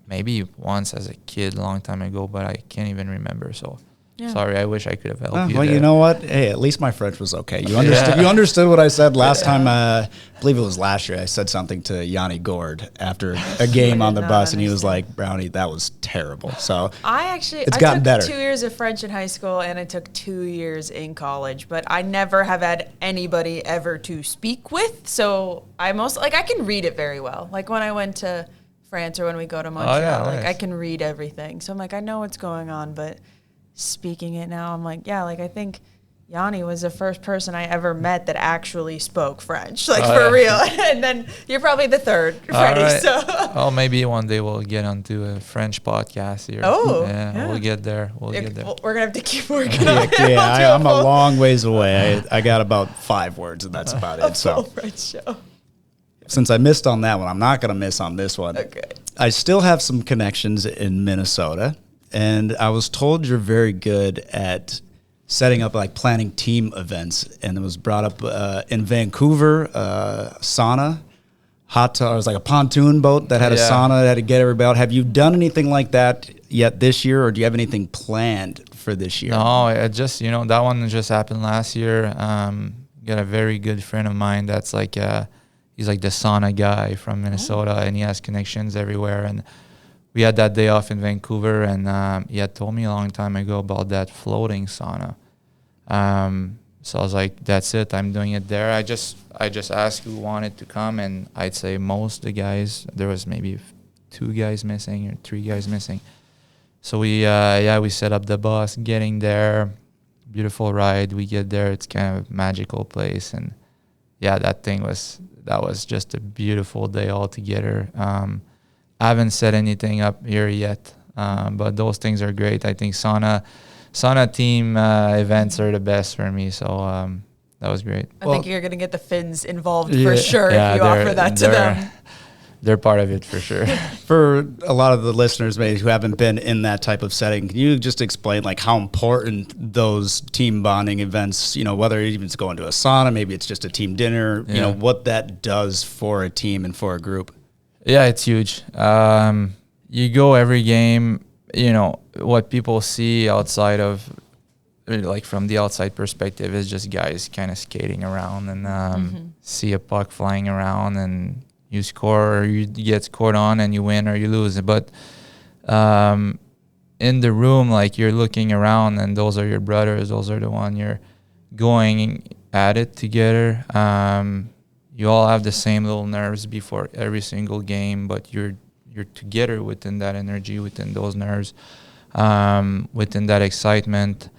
maybe once as a kid, a long time ago, but I can't even remember. So, sorry. I wish I could have helped you. Well, there. you know what? Hey, at least my French was okay. You understood. You understood what I said last time. I believe it was last year. I said something to Yanni Gord after a game on the bus, and he was like, "Brownie, that was terrible." So I It's took gotten better. 2 years of French in high school and I took 2 years in college, but I never have had anybody ever to speak with. So I can read it very well. Like when I went to France or when we go to Montreal, like I nice. can read everything. So I'm like, I know what's going on, but speaking it now, I'm like, yeah, like I think Yanni was the first person I ever met that actually spoke French, like for real. And then you're probably the third, Freddie. All right. So Oh, maybe one day we'll get onto a French podcast here. Oh, yeah. yeah. We'll get there. We'll get there. we're gonna have to keep working on it. yeah, I'm a long ways away. I got about 5 words, and that's about it. Full So French show. since I missed on that one, I'm not going to miss on this one. Okay. I still have some connections in Minnesota, and I was told you're very good at setting up, like planning team events, and it was brought up in Vancouver, sauna, hot tub. It was like a pontoon boat that had a Yeah. sauna that had to get everybody out. Have you done anything like that yet this year, or do you have anything planned for this year? No, it just, that one just happened last year. Got a very good friend of mine that's like, he's like the sauna guy from Minnesota, and he has connections everywhere. And we had that day off in Vancouver, and he had told me a long time ago about that floating sauna. So I was like, that's it. I'm doing it there. I just asked who wanted to come, and I'd say most of the guys, there was maybe 2 guys missing or 3 guys missing. So we set up the bus, getting there, beautiful ride. We get there, it's kind of a magical place, and that was just a beautiful day altogether. I haven't set anything up here yet, but those things are great. I think sauna team events are the best for me, so that was great. I think you're going to get the Finns involved for sure if you offer that to them. They're part of it for sure. For a lot of the listeners maybe who haven't been in that type of setting, can you just explain like how important those team bonding events, whether even it's going to a sauna, maybe it's just a team dinner, what that does for a team and for a group? Yeah, it's huge. You go every game, what people see outside of, like from the outside perspective, is just guys kind of skating around and see a puck flying around and you score or you get scored on and you win or you lose. But in the room, like you're looking around and those are your brothers. Those are the one you're going at it together. You all have the same little nerves before every single game, but you're together within that energy, within those nerves, within that excitement.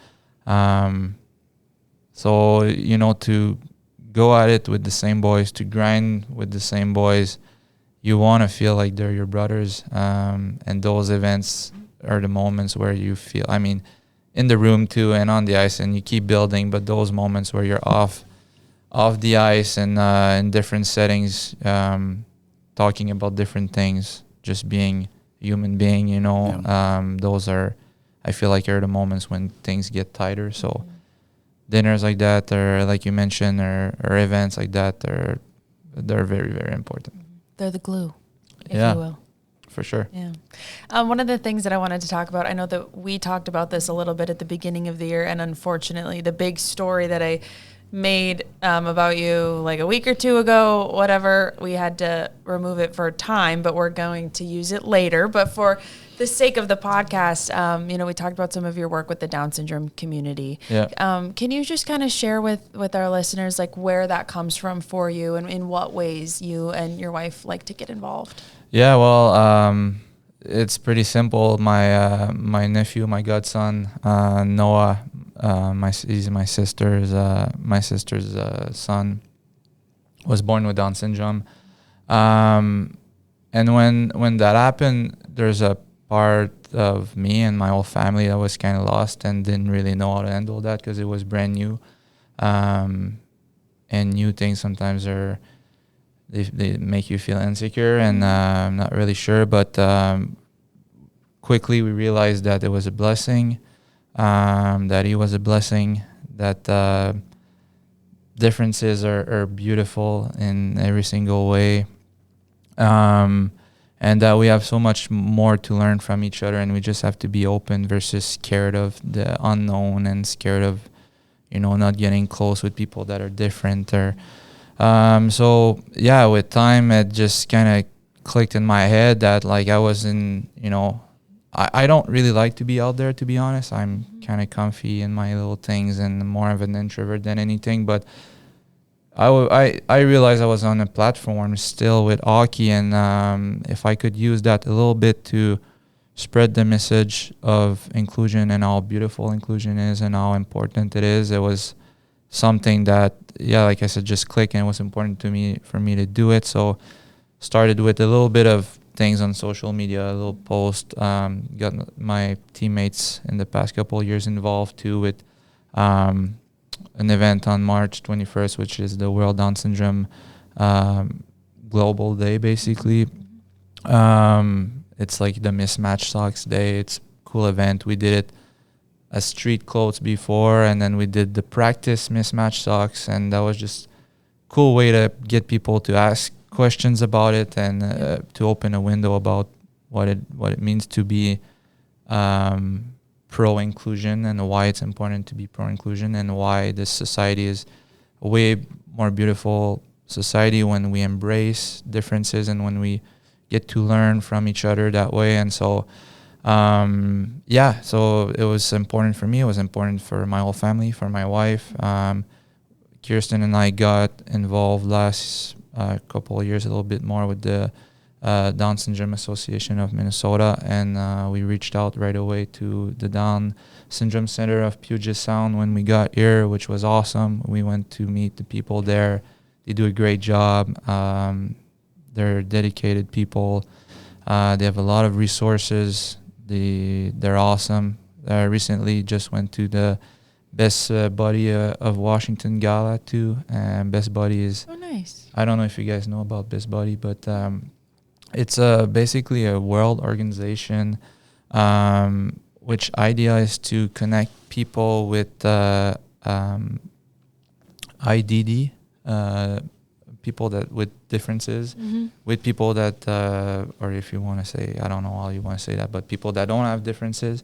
So, to go at it with the same boys, to grind with the same boys, you want to feel like they're your brothers. And those events are the moments where you feel, in the room too and on the ice, and you keep building, but those moments where you're off the ice and in different settings, talking about different things, just being a human being, those are, I feel like, are the moments when things get tighter. So dinners like that, or like you mentioned, or events like that, they're very, very important. They're the glue, if Yeah. you will. For sure. Yeah. One of the things that I wanted to talk about, I know that we talked about this a little bit at the beginning of the year, and unfortunately, the big story that I made about you like a week or 2 ago, whatever, we had to remove it for time, but we're going to use it later. But for the sake of the podcast, we talked about some of your work with the Down syndrome community. Yeah. Can you just kind of share with our listeners like where that comes from for you and in what ways you and your wife like to get involved? Yeah, well, it's pretty simple. My nephew, my godson, Noah, he's my sister's son, was born with Down syndrome. And when that happened, there's a part of me and my whole family that was kind of lost and didn't really know how to handle that because it was brand new. And new things sometimes they make you feel insecure, and I'm not really sure. But quickly we realized that it was a blessing, that he was a blessing, that differences are beautiful in every single way. And that we have so much more to learn from each other, and we just have to be open versus scared of the unknown and scared of, not getting close with people that are different. Or so yeah, with time it just kind of clicked in my head that like I was in, I don't really like to be out there, to be honest. I'm kind of comfy in my little things and more of an introvert than anything, but I realized I was on a platform still with hockey, and if I could use that a little bit to spread the message of inclusion and how beautiful inclusion is and how important it is, it was something that, like I said, just clicked, and it was important for me to do it. So started with a little bit of things on social media, a little post, got my teammates in the past couple of years involved too with an event on March 21st, which is the World Down Syndrome Global Day, basically. It's like the Mismatch Socks Day. It's a cool event. We did it as street clothes before, and then we did the practice mismatch socks, and that was just a cool way to get people to ask questions about it and to open a window about what it means to be pro-inclusion and why it's important to be pro-inclusion and why this society is a way more beautiful society when we embrace differences and when we get to learn from each other that way. And so, so it was important for me. It was important for my whole family, for my wife. Kirsten and I got involved last couple of years a little bit more with the Down Syndrome Association of Minnesota, and we reached out right away to the Down Syndrome Center of Puget Sound when we got here, which was awesome. We went to meet the people there. They do a great job. They're dedicated people. They have a lot of resources. They're awesome. I recently just went to the Best Buddy of Washington Gala too. And Best Buddy is... Oh, nice. I don't know if you guys know about Best Buddy, but it's basically a world organization which idea is to connect people with IDD, people that with differences, with people that, or if you want to say, I don't know how you want to say that, but people that don't have differences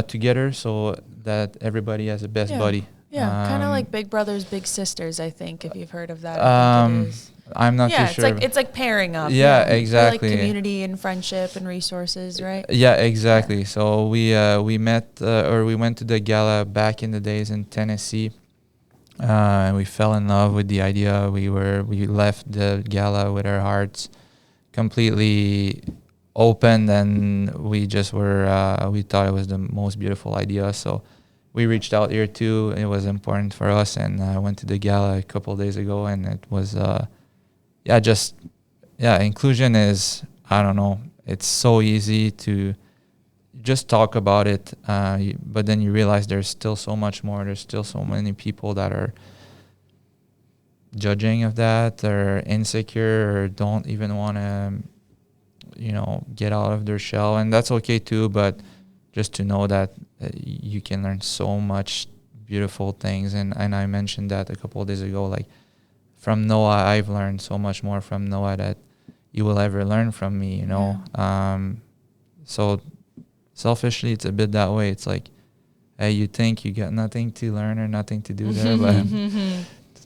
together, so that everybody has a best buddy. Yeah, kind of like Big Brothers, Big Sisters, I think, if you've heard of that. I think it is. I'm not too sure. It's like pairing up. Yeah, exactly. Like community and friendship and resources, right? Yeah, exactly. Yeah. So we met or we went to the gala back in the days in Tennessee. And we fell in love with the idea. We left the gala with our hearts completely open, and we just we thought it was the most beautiful idea. So we reached out here too. It was important for us, and I went to the gala a couple of days ago, and it was inclusion is, I don't know, it's so easy to just talk about it, but then you realize there's still so much more. There's still so many people that are judging of that, or insecure, or don't even want to, get out of their shell, and that's okay too. But just to know that you can learn so much beautiful things, and I mentioned that a couple of days ago, like from Noah, I've learned so much more from Noah that you will ever learn from me, so selfishly, it's a bit that way. It's like, hey, you think you got nothing to learn or nothing to do there, but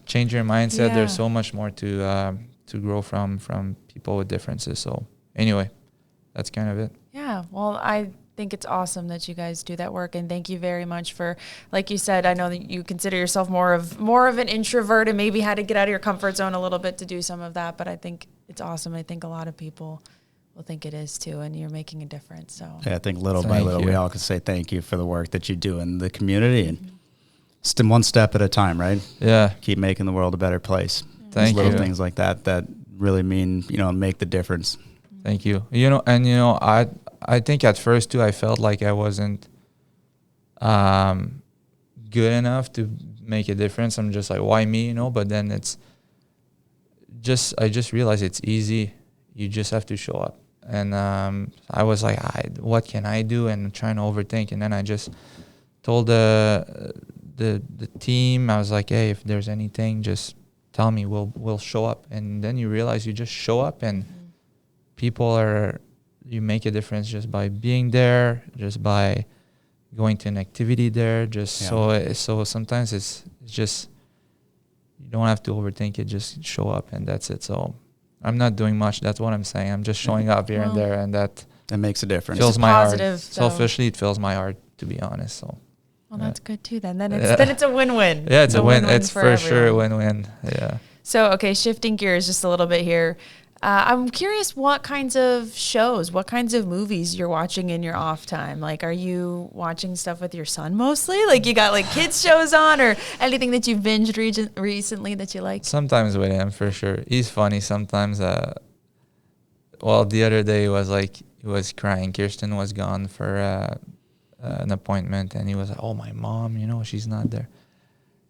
change your mindset. Yeah. There's so much more to grow from people with differences. So anyway, that's kind of it. Yeah, well, I think it's awesome that you guys do that work, and thank you very much for, like you said, I know that you consider yourself more of an introvert and maybe had to get out of your comfort zone a little bit to do some of that, but I think it's awesome. I think a lot of people think it is too, and you're making a difference. So yeah, I think little by little we all can say thank you for the work that you do in the community, and just one step at a time, right? Yeah. Keep making the world a better place. Thank little you. things like that really mean, make the difference. Thank you. I think at first too I felt like I wasn't good enough to make a difference. I'm just like, why me, But then I just realized it's easy. You just have to show up. And I was like, what can I do? And trying to overthink. And then I just told the team, I was like, hey, if there's anything, just tell me. We'll show up. And then you realize you just show up, and you make a difference just by being there, just by going to an activity there. So sometimes it's just, you don't have to overthink it. Just show up, and that's it. So I'm not doing much. That's what I'm saying. I'm just showing up here and there, and that makes a difference. Fills my heart. Though. Selfishly, it fills my heart, to be honest. So. Well, that's good too. Then it's a win-win. Yeah, it's a win. It's for everyone. sure a win-win. Yeah. So okay, shifting gears just a little bit here. I'm curious what kinds of shows, what kinds of movies you're watching in your off time. Like, are you watching stuff with your son mostly? Like, you got like kids shows on, or anything that you've binged recently that you like? Sometimes with him, for sure. He's funny sometimes. The other day he was crying. Kirsten was gone for an appointment, and he was like, "Oh, my mom, she's not there."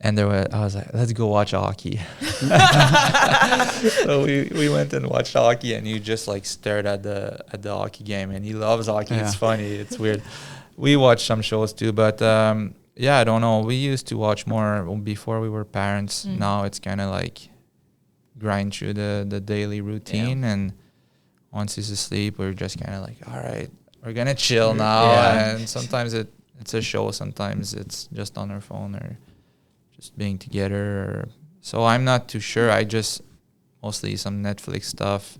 And I was like, let's go watch hockey. So we went and watched hockey, and you just like stared at the hockey game, and he loves hockey. Yeah. It's funny. It's weird. We watched some shows too, but I don't know. We used to watch more before we were parents. Now it's kind of like grind through the daily routine, and once he's asleep, we're just kind of like, all right, we're going to chill now. Yeah. And sometimes it's a show. Sometimes it's just on our phone or just being together. So I'm not too sure. I just mostly some Netflix stuff.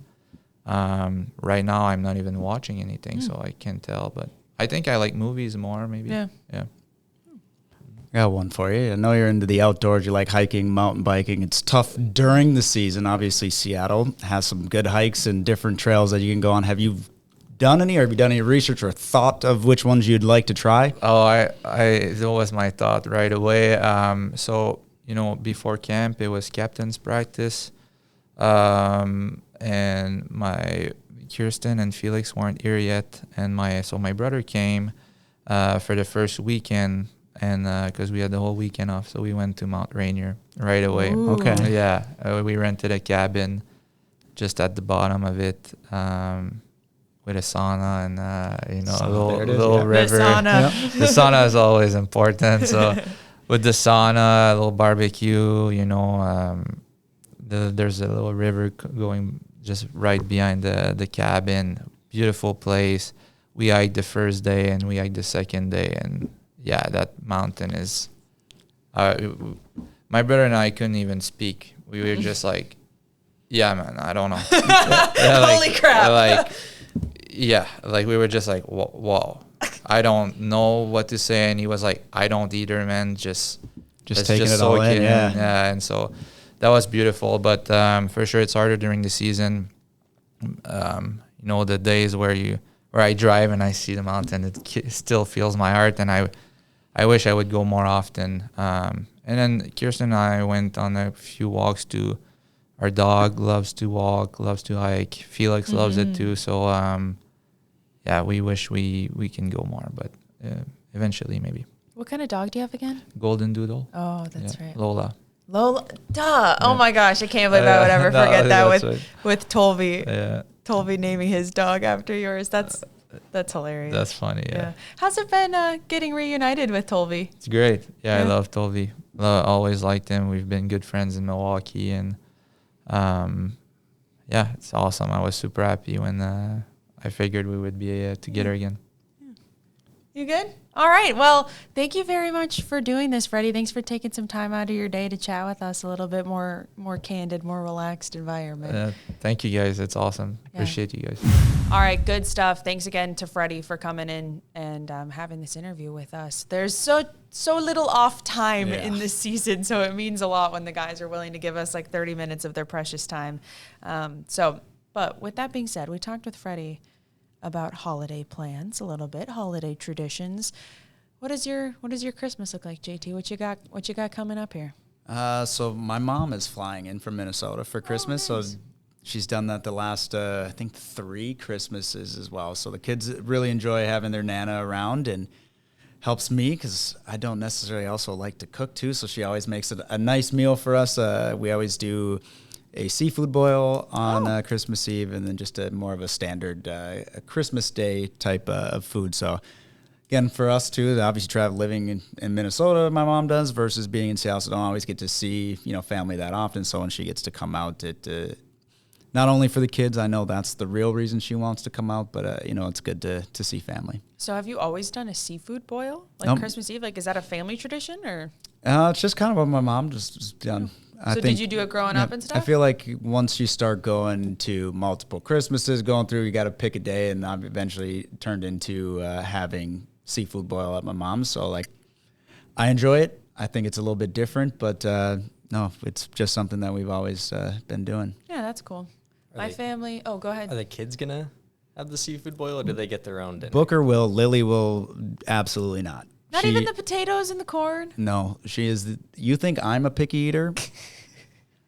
Right now I'm not even watching anything, so I can't tell. But I think I like movies more, maybe. Yeah. I got one for you. I know you're into the outdoors. You like hiking, mountain biking. It's tough during the season. Obviously, Seattle has some good hikes and different trails that you can go on. Have you done any, or have you done any research or thought of which ones you'd like to try? Oh, it was my thought right away. So, before camp, it was captain's practice. And my Kirsten and Felix weren't here yet. And my brother came for the first weekend, and because we had the whole weekend off, so we went to Mount Rainier right away. Ooh. Okay. Yeah, we rented a cabin just at the bottom of it. With a sauna and a little river. The sauna. The sauna is always important. So with the sauna, a little barbecue, there's a little river going just right behind the cabin. Beautiful place. We hiked the first day and we hiked the second day, and that mountain is. My brother and I couldn't even speak. We were just like, yeah, man, I don't know. Holy crap! We were just like, whoa, I don't know what to say. And he was like, I don't either, man. Just taking it all in. Yeah. And so that was beautiful. But for sure, it's harder during the season. The days where I drive and I see the mountain, it still fills my heart. And I wish I would go more often. And then Kirsten and I went on a few walks too. Our dog loves to walk, loves to hike. Felix loves it too. So, we wish we can go more, but eventually maybe. What kind of dog do you have again? Golden Doodle. Oh, that's right. Lola. Duh. Yeah. Oh my gosh, I can't believe I would ever forget that with Tolby. Yeah. Tolby naming his dog after yours. That's hilarious. That's funny. Yeah. How's it been getting reunited with Tolby? It's great. Yeah, I love Tolby. Always liked him. We've been good friends in Milwaukee, and it's awesome. I was super happy when I figured we would be together again. You good? All right. Well, thank you very much for doing this, Freddy. Thanks for taking some time out of your day to chat with us a little bit more candid, more relaxed environment. Thank you, guys. It's awesome. Appreciate you guys. All right. Good stuff. Thanks again to Freddy for coming in and having this interview with us. There's so little off time in this season, so it means a lot when the guys are willing to give us like 30 minutes of their precious time. So But with that being said, we talked with Freddy about holiday plans a little bit, holiday traditions. What does your Christmas look like, JT? What you got coming up here? So my mom is flying in from Minnesota for Christmas. Nice. So she's done that the last, I think, 3 Christmases as well. So the kids really enjoy having their Nana around, and helps me because I don't necessarily also like to cook too. So she always makes it a nice meal for us. We always do a seafood boil on Christmas Eve, and then just more of a standard a Christmas Day type of food. So again, for us too, obviously living in Minnesota, my mom does, versus being in Seattle, so don't always get to see family that often. So when she gets to come out, not only for the kids, I know that's the real reason she wants to come out, but it's good to see family. So have you always done a seafood boil, like Nope. Christmas Eve? Like, is that a family tradition, or? It's just kind of what my mom just done. So did you do it growing up and stuff? I feel like once you start going to multiple Christmases, going through, you got to pick a day, and I've eventually turned into having seafood boil at my mom's. So like, I enjoy it. I think it's a little bit different, but no, it's just something that we've always been doing. Yeah, that's cool. My family. Oh, go ahead. Are the kids gonna have the seafood boil, or do they get their own dinner? Booker will. Lily will absolutely not. Not even the potatoes and the corn? No, she is. You think I'm a picky eater?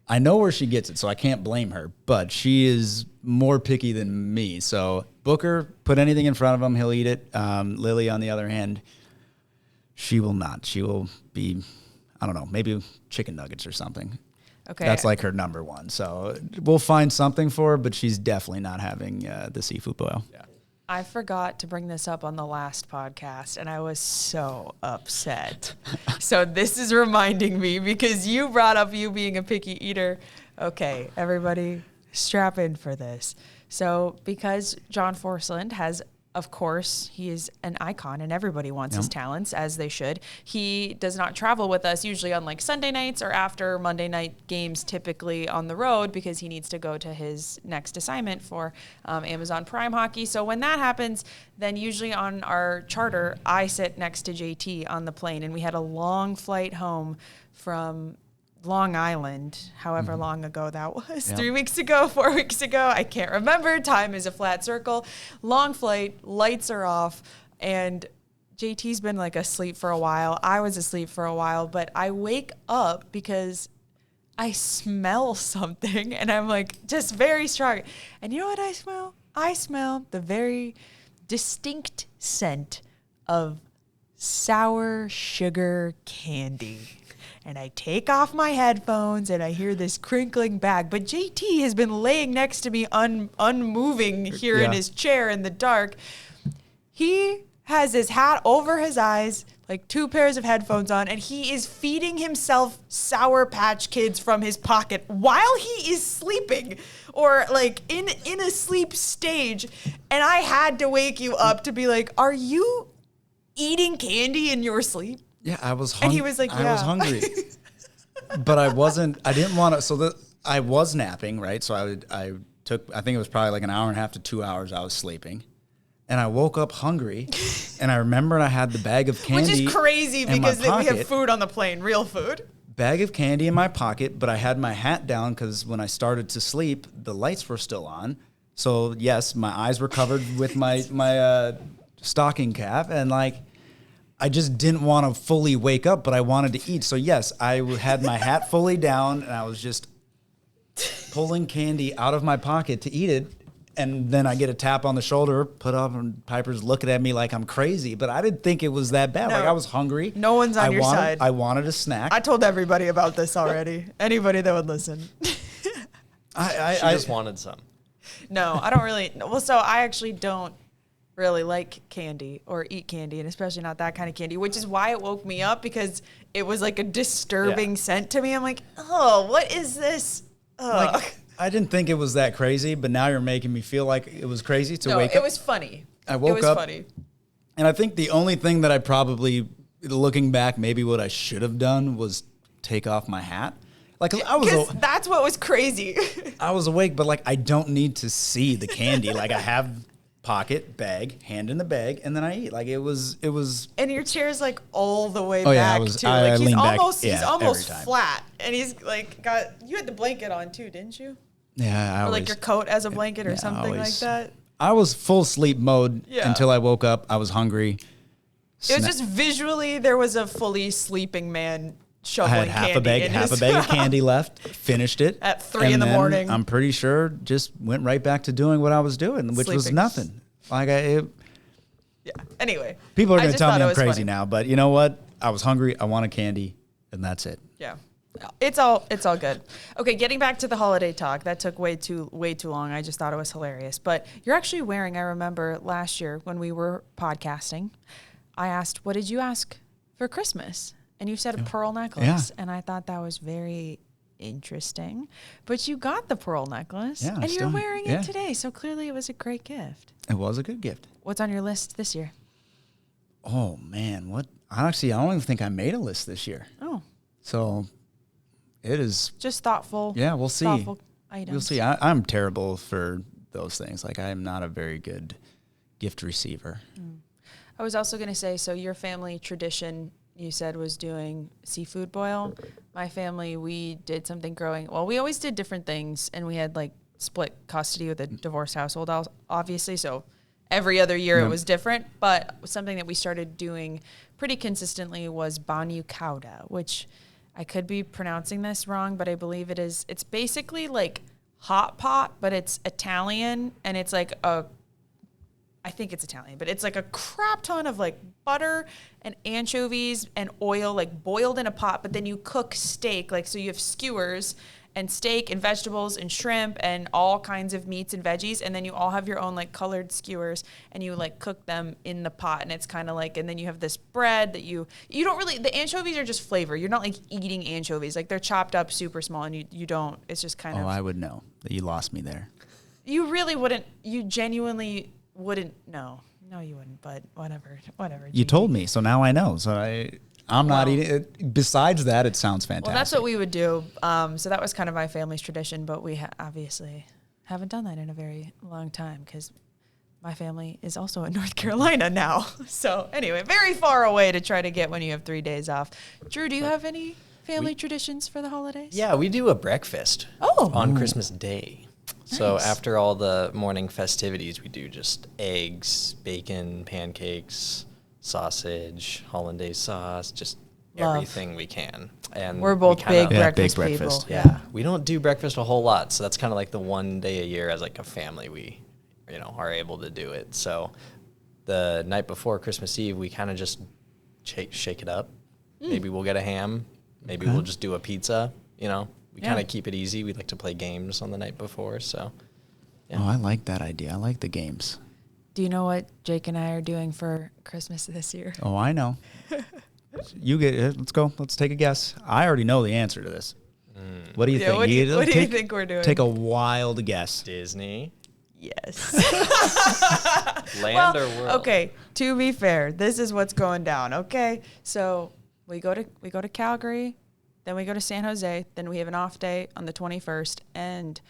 I know where she gets it, so I can't blame her. But she is more picky than me. So Booker, put anything in front of him, he'll eat it. Lily, on the other hand, she will not. She will be, I don't know, maybe chicken nuggets or something. Okay. That's like her number one. So we'll find something for her, but she's definitely not having the seafood boil. Yeah. I forgot to bring this up on the last podcast, and I was so upset. So this is reminding me, because you brought up you being a picky eater. Okay, everybody, strap in for this. So because John Forsland has, of course, he is an icon, and everybody wants his talents, as they should. He does not travel with us usually on like Sunday nights or after Monday night games, typically on the road, because he needs to go to his next assignment for Amazon Prime Hockey. So when that happens, then usually on our charter, I sit next to JT on the plane, and we had a long flight home from Long Island, however long ago that was, 3 weeks ago, 4 weeks ago, I can't remember. Time is a flat circle. Long flight, lights are off, and JT's been like asleep for a while. I was asleep for a while, but I wake up because I smell something, and I'm like just very strong. And you know what I smell? I smell the very distinct scent of sour sugar candy. And I take off my headphones, and I hear this crinkling bag. But JT has been laying next to me, unmoving here in his chair in the dark. He has his hat over his eyes, like 2 pairs of headphones on, and he is feeding himself Sour Patch Kids from his pocket while he is sleeping, or like in a sleep stage. And I had to wake you up to be like, are you eating candy in your sleep? Yeah, I was hungry. And he was like, I was hungry. But I didn't want to, so I was napping, right? So I think it was probably like an hour and a half to 2 hours I was sleeping. And I woke up hungry, and I remembered I had the bag of candy. Which is crazy, in because my we have pocket. food on the plane, real food. Bag of candy in my pocket, but I had my hat down because when I started to sleep, the lights were still on. So yes, my eyes were covered with my stocking cap, and like, I just didn't want to fully wake up, but I wanted to eat. So yes, I had my hat fully down, and I was just pulling candy out of my pocket to eat it. And then I get a tap on the shoulder, put up, and Piper's looking at me like I'm crazy. But I didn't think it was that bad. No. Like, I was hungry. No one's on your side. I wanted a snack. I told everybody about this already. Anybody that would listen. She just wanted some. No, I don't really. Well, so I actually don't really like candy or eat candy, and especially not that kind of candy, which is why it woke me up, because it was like a disturbing scent to me. I'm like, oh, what is this? Like, I didn't think it was that crazy, but now you're making me feel like it was crazy to wake up. It was funny. I woke up. It was funny. And I think the only thing that I probably, looking back, maybe what I should have done was take off my hat. Like, That's what was crazy. I was awake, but like, I don't need to see the candy. Like, I have pocket, bag, hand in the bag, and then I eat. Like, it was. And your chair's like all the way Oh, back yeah, too. I Like, he's leaned back, almost yeah, he's almost every time. flat, and he's like you had the blanket on too, didn't you? Yeah, or like your coat as a blanket or something like that. I was full sleep mode until I woke up. I was hungry. It was just visually, there was a fully sleeping man shoveling I had half a bag of candy left, finished it. At 3 in the morning. I'm pretty sure just went right back to doing what I was doing, which was nothing. Like Anyway. People are going to tell me I'm crazy funny. now, but you know what? I was hungry. I wanted candy, and that's it. Yeah. It's all good. Okay, getting back to the holiday talk. That took way too long. I just thought it was hilarious. But you're actually wearing, I remember last year when we were podcasting, I asked, what did you ask for Christmas? And you said a pearl necklace. And I thought that was very interesting. But you got the pearl necklace and you're wearing it today. So clearly it was a great gift. It was a good gift. What's on your list this year? Oh, man. What? Honestly, I don't even think I made a list this year. Oh. So it is. Just thoughtful. Yeah, we'll see. Thoughtful items. We'll see. I'm terrible for those things. Like, I am not a very good gift receiver. I was also going to say, so your family tradition, you said, was doing seafood boil. My family, we did something we always did different things, and we had like split custody with a divorced household, obviously. So every other year it was different, but something that we started doing pretty consistently was banyu cauda, which I could be pronouncing this wrong, but I believe it is. It's basically like hot pot, but it's Italian, and it's like I think it's Italian, but it's like a crap ton of like butter and anchovies and oil like boiled in a pot, but then you cook steak. Like, so you have skewers and steak and vegetables and shrimp and all kinds of meats and veggies. And then you all have your own like colored skewers and you like cook them in the pot. And it's kind of like, and then you have this bread that you don't really, the anchovies are just flavor. You're not like eating anchovies. Like they're chopped up super small and you don't, it's just kind of. Oh, I would know that you lost me there. You really wouldn't, you genuinely wouldn't know. No, you wouldn't, but whatever. You told me, so now I know. So I'm not eating it. Besides that, it sounds fantastic. Well, that's what we would do. So that was kind of my family's tradition, but we obviously haven't done that in a very long time because my family is also in North Carolina now. So anyway, very far away to try to get when you have 3 days off. Drew, do you have any family traditions for the holidays? Yeah, we do a breakfast on Christmas Day. So after all the morning festivities, we do just eggs, bacon, pancakes, sausage, hollandaise sauce, just everything we can. And we're both big breakfast people. Yeah. We don't do breakfast a whole lot, so that's kind of like the one day a year as like a family we, are able to do it. So the night before Christmas Eve, we kind of just shake it up. Maybe we'll get a ham. Maybe we'll just do a pizza, We kind of keep it easy. We like to play games on the night before, so. Yeah. Oh, I like that idea. I like the games. Do you know what Jake and I are doing for Christmas this year? Oh, I know. You get it. Let's go. Let's take a guess. I already know the answer to this. What do you think? What do you think we're doing? Take a wild guess. Disney. Yes. Land or world? Okay, to be fair, this is what's going down, okay? So we go to Calgary, then we go to San Jose, then we have an off day on the 21st, and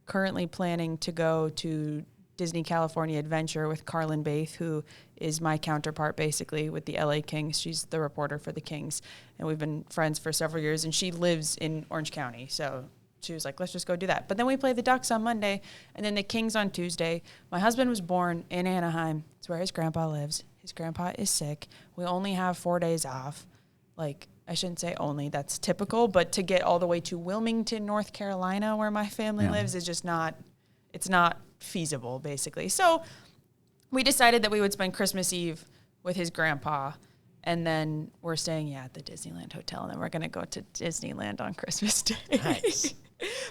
currently planning to go to Disney California Adventure with Carlin Baith, who is my counterpart basically with the LA Kings. She's the reporter for the Kings, and we've been friends for several years, and she lives in Orange County, so she was like, let's just go do that. But then we play the Ducks on Monday, and then the Kings on Tuesday. My husband was born in Anaheim. It's where his grandpa lives. His grandpa is sick. We only have 4 days off. Like, I shouldn't say only, that's typical, but to get all the way to Wilmington, North Carolina, where my family lives, is just not, it's not feasible, basically. So we decided that we would spend Christmas Eve with his grandpa, and then we're staying, at the Disneyland Hotel, and then we're going to go to Disneyland on Christmas Day. Nice.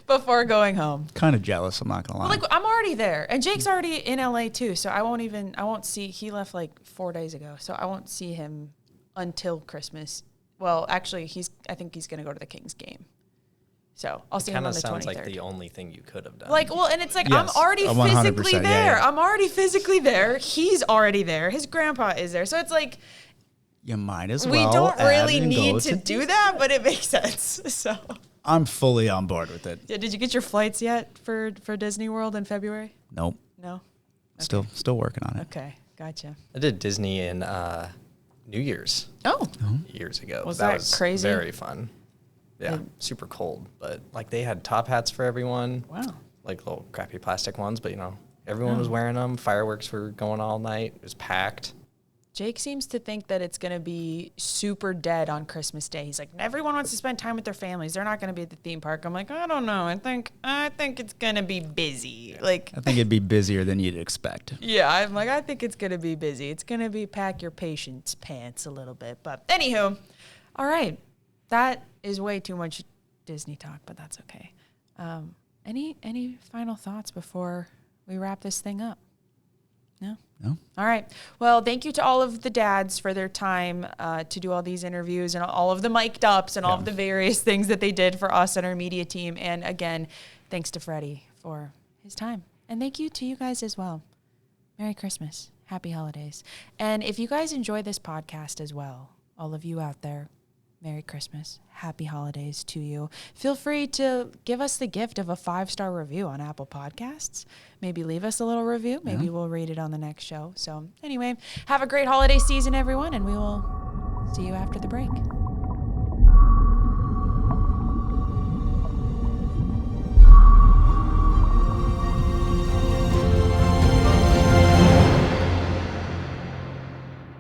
Before going home. Kind of jealous, I'm not going to lie. Well, like, I'm already there, and Jake's already in LA too, so I won't see, he left like 4 days ago, so I won't see him until Christmas. Well, actually, I think he's going to go to the Kings game. So I'll see him on the 23rd. Kind of sounds like the only thing you could have done. Like, well, and it's like, yes, I'm already physically there. Yeah. I'm already physically there. He's already there. His grandpa is there. So it's like, you might as well. We don't really need to do that, but it makes sense. So I'm fully on board with it. Yeah. Did you get your flights yet for Disney World in February? Nope. No. Okay. Still working on it. Okay, gotcha. I did Disney in New Year's. Oh. Years ago. Was that crazy? Very fun. Yeah, super cold, but like they had top hats for everyone. Wow. like little crappy plastic ones, but everyone was wearing them. Fireworks were going all night. It was packed. Jake seems to think that it's going to be super dead on Christmas Day. He's like, everyone wants to spend time with their families. They're not going to be at the theme park. I'm like, I don't know. I think it's going to be busy. Like, I think it'd be busier than you'd expect. Yeah, I'm like, I think it's going to be busy. It's going to be pack your patience pants a little bit. But anywho, all right. That is way too much Disney talk, but that's okay. Any final thoughts before we wrap this thing up? No? No. All right. Well, thank you to all of the dads for their time to do all these interviews and all of the mic'd ups and all of the various things that they did for us and our media team. And again, thanks to Freddy for his time. And thank you to you guys as well. Merry Christmas. Happy holidays. And if you guys enjoy this podcast as well, all of you out there, Merry Christmas. Happy holidays to you. Feel free to give us the gift of a 5-star review on Apple Podcasts. Maybe leave us a little review. Maybe we'll read it on the next show. So anyway, have a great holiday season, everyone, and we will see you after the break.